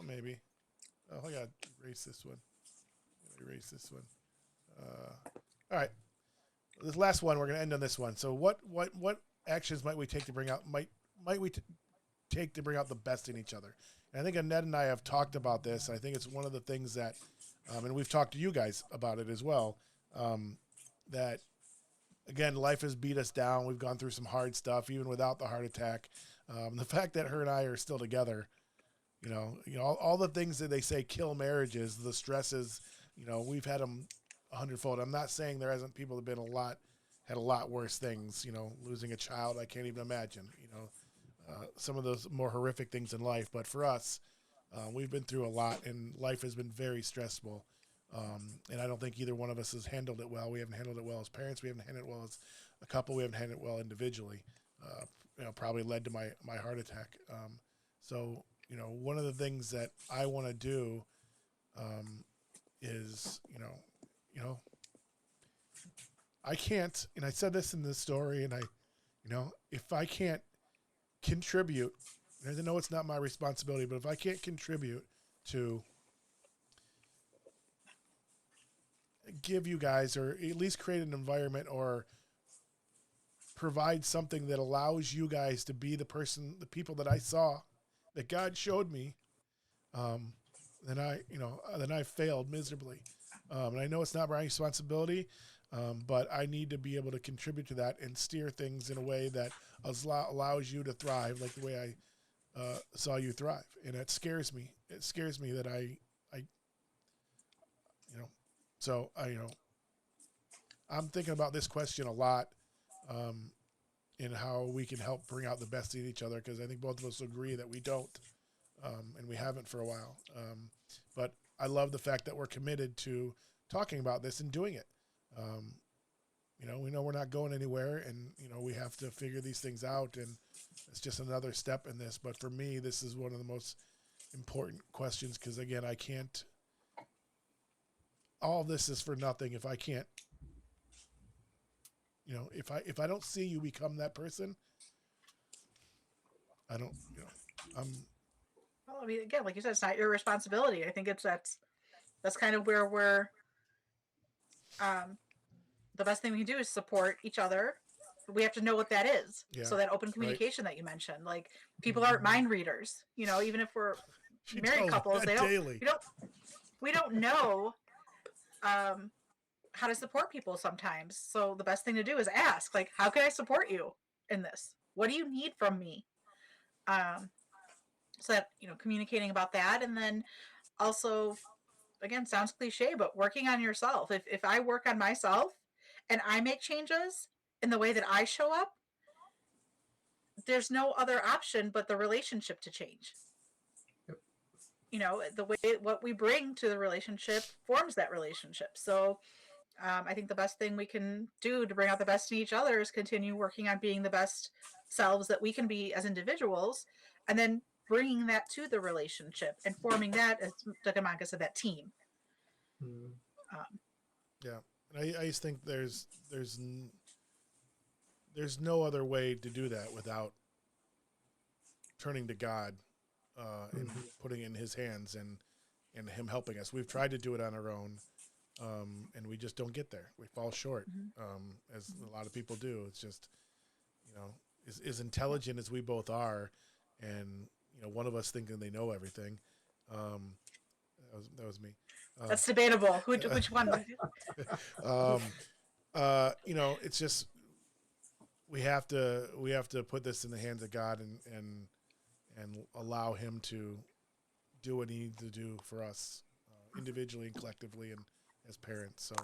maybe. Oh, I gotta erase this one. All right. This last one, we're going to end on this one. So what actions might we take to bring out take to bring out the best in each other? And I think Annette and I have talked about this. I think it's one of the things that, and we've talked to you guys about it as well, that, again, life has beat us down. We've gone through some hard stuff, even without the heart attack. The fact that her and I are still together, all the things that they say kill marriages, the stresses, we've had them 100-fold. I'm not saying there hasn't people that have been had a lot worse things, losing a child. I can't even imagine, some of those more horrific things in life. But for us, we've been through a lot and life has been very stressful. And I don't think either one of us has handled it well. We haven't handled it well as parents. We haven't handled it well as a couple. We haven't handled it well individually, probably led to my heart attack. So, one of the things that I want to do, is, I can't, and I said this in the story, and if I can't contribute, and I know it's not my responsibility, but if I can't contribute to give you guys, or at least create an environment or provide something that allows you guys to be the people that I saw, that God showed me, then I failed miserably. And I know it's not my responsibility. But I need to be able to contribute to that and steer things in a way that allows you to thrive, like the way I saw you thrive. And it scares me. It scares me that so I'm thinking about this question a lot, in how we can help bring out the best in each other, because I think both of us agree that we don't, and we haven't for a while. But I love the fact that we're committed to talking about this and doing it. We know we're not going anywhere, and we have to figure these things out, and it's just another step in this. But for me, this is one of the most important questions, because again, I can't. All this is for nothing if I can't. If I don't see you become that person, I don't. Well, I mean, again, like you said, it's not your responsibility. I think that's kind of where we're. The best thing we can do is support each other. We have to know what that is. Yeah, so that open communication that you mentioned, like people aren't mind readers. Even if we're married couples, we don't know how to support people sometimes. So the best thing to do is ask, like, how can I support you in this? What do you need from me? So that, communicating about that. And then also, again, sounds cliche, but working on yourself. If I work on myself and I make changes in the way that I show up, there's no other option but the relationship to change. The way what we bring to the relationship forms that relationship. So I think the best thing we can do to bring out the best in each other is continue working on being the best selves that we can be as individuals, and then bringing that to the relationship and forming that, as Dr. said, that team. Yeah, I just think there's no other way to do that without turning to God and putting it in His hands and Him helping us. We've tried to do it on our own, and we just don't get there. We fall short, as a lot of people do. It's just, as intelligent as we both are, and one of us thinking they know everything. That was me. That's debatable. Which one? It's just we have to put this in the hands of God and allow Him to do what He needs to do for us, individually and collectively, and as parents. So,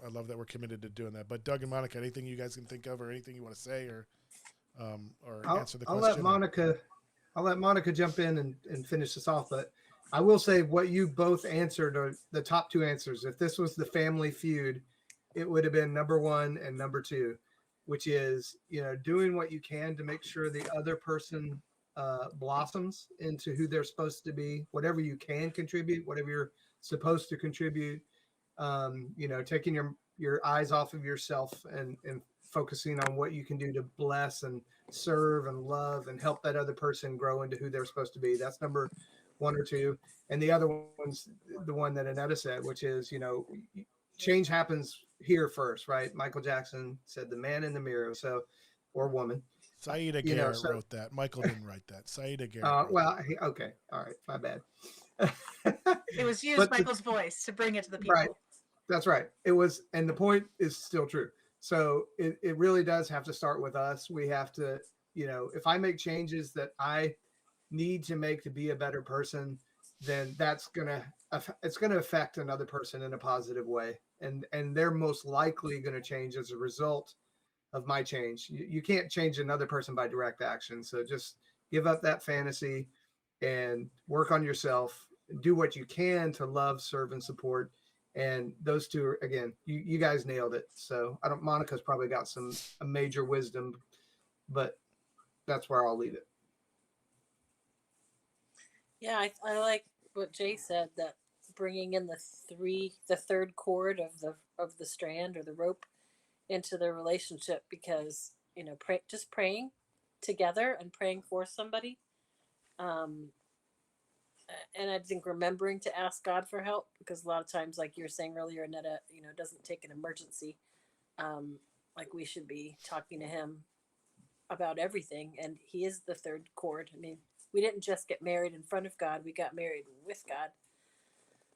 I love that we're committed to doing that. But Doug and Monica, anything you guys can think of, or anything you want to say, or answer the question? I'll let Monica jump in and finish this off. But I will say what you both answered are the top two answers. If this was the Family Feud, it would have been number 1 and number 2, which is, doing what you can to make sure the other person blossoms into who they're supposed to be, whatever you can contribute, whatever you're supposed to contribute, taking your eyes off of yourself and focusing on what you can do to bless and serve and love and help that other person grow into who they're supposed to be. That's number 1 or 2. And the other one's the one that Annetta said, which is, change happens here first, right? Michael Jackson said the man in the mirror, or woman. Saida Garrett wrote that. Michael didn't write that. Saida Garrett. Okay. All right. My bad. It was used Michael's voice to bring it to the people. Right. That's right. It was, and the point is still true. So it really does have to start with us. We have to, if I make changes that I need to make to be a better person, then it's going to affect another person in a positive way. And they're most likely going to change as a result of my change. You can't change another person by direct action. So just give up that fantasy and work on yourself. Do what you can to love, serve, and support. And those two are, again, you guys nailed it. So Monica's probably got a major wisdom, but that's where I'll leave it. Yeah, I like what Jay said, that bringing in the third cord of the strand or the rope into the relationship, because just praying together and praying for somebody, and I think remembering to ask God for help, because a lot of times, like you were saying earlier, Annetta, it doesn't take an emergency. Like we should be talking to Him about everything, and He is the third cord. I mean, we didn't just get married in front of God; we got married with God.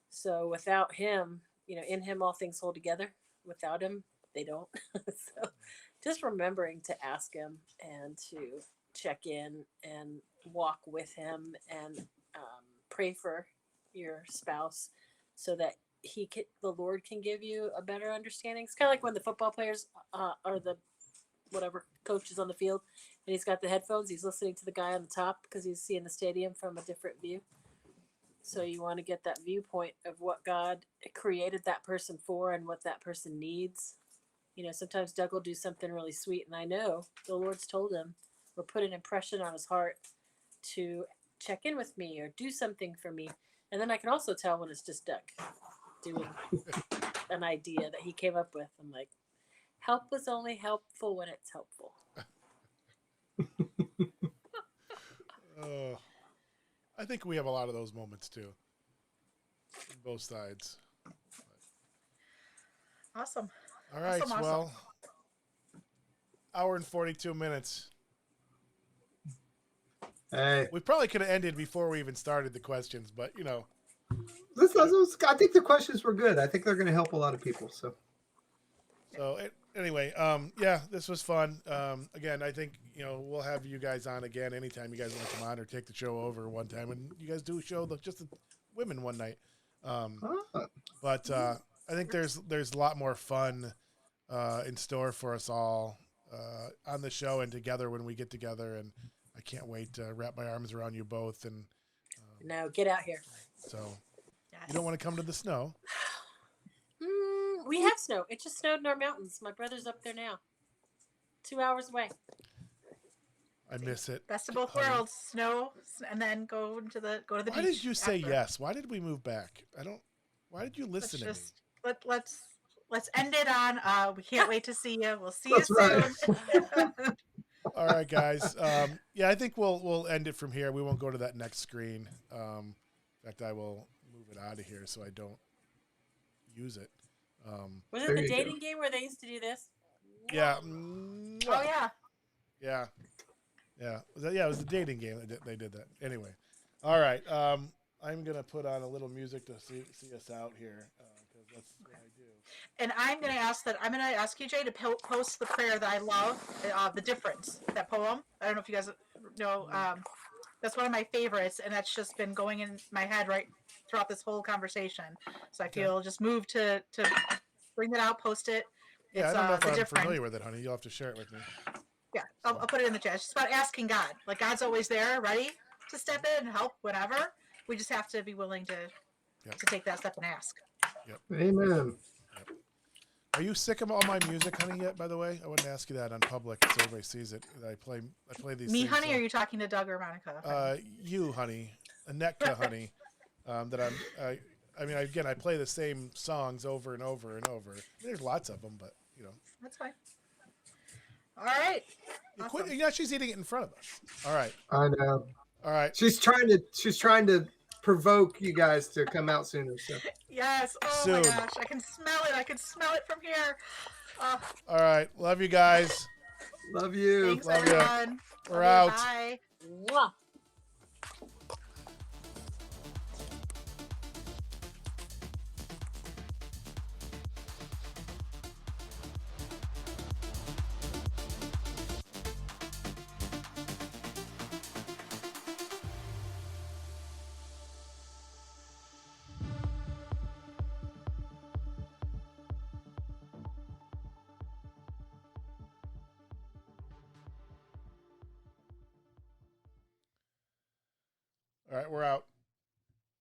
So without Him, in Him all things hold together. without him, they don't. So just remembering to ask him and to check in and walk with him and pray for your spouse so that the Lord can give you a better understanding. It's kind of like when the football players or the whatever coach is on the field and he's got the headphones, he's listening to the guy on the top because he's seeing the stadium from a different view. So you want to get that viewpoint of what God created that person for and what that person needs. You know, sometimes Doug will do something really sweet, and I know the Lord's told him or put an impression on his heart to check in with me or do something for me. And then I can also tell when it's just Doug doing an idea that he came up with. I'm like, help was only helpful when it's helpful. I think we have a lot of those moments too, on both sides. Awesome. All right, Awesome. well, hour and 42 minutes. Hey, We probably could have ended before we even started the questions, but you know. I think the questions were good. I think they're going to help a lot of people. So Anyway, yeah, this was fun. Again, I think, you know, we'll have you guys on again anytime you guys want to come on or take the show over one time. And you guys do a show, just the women one night. But I think there's a lot more fun in store for us all on the show and together when we get together. And I can't wait to wrap my arms around you both. And No, get out here. so Yes. you don't want to come to the snow. We have snow. It just snowed in our mountains. My brother's up there now. 2 hours away. I miss it. Best of both honey. worlds, snow, and then go to the Why beach. did you say after. yes? Why did we move back? Why did you listen to me? Let's end it on we can't wait to see you. We'll see That's you right. soon. All right, guys. Yeah, I think we'll end it from here. We won't go to that next screen. In fact, I will move it out of here so I don't use it. Was it There the you go. dating game where they used to do this? Yeah. Oh yeah. Yeah. Yeah. It was the dating game that they did that. Anyway. All right. I'm gonna put on a little music to see us out here because that's what I do. And I'm gonna ask you, Jay, to post the prayer that I love, the difference, that poem. I don't know if you guys know. That's one of my favorites, and that's just been going in my head right throughout this whole conversation. So I feel just moved to bring that out, post it. Yeah, It's, I don't know if the I'm difference. familiar with it, honey. You'll have to share it with me. Yeah, I'll put it in the chat. It's just about asking God. Like, God's always there, ready to step in and help, whatever. We just have to be willing to take that step and ask. Amen. Are you sick of all my music, honey, yet, by the way? I wouldn't ask you that on public so everybody sees it. I play these Me, things, honey, or are you talking to Doug or Monica? you, honey. Anetka, honey. I play the same songs over and over and over. There's lots of them, but, you know. That's fine. All right. Awesome. She's eating it in front of us. All right. I know. All right. She's trying to provoke you guys to come out sooner. So Yes. Oh Soon. my gosh, I can smell it. I can smell it from here. All right. Love you guys. love you. Thanks, Love ya. everyone. We're Love you. out. Bye. Mwah. All right. We're out.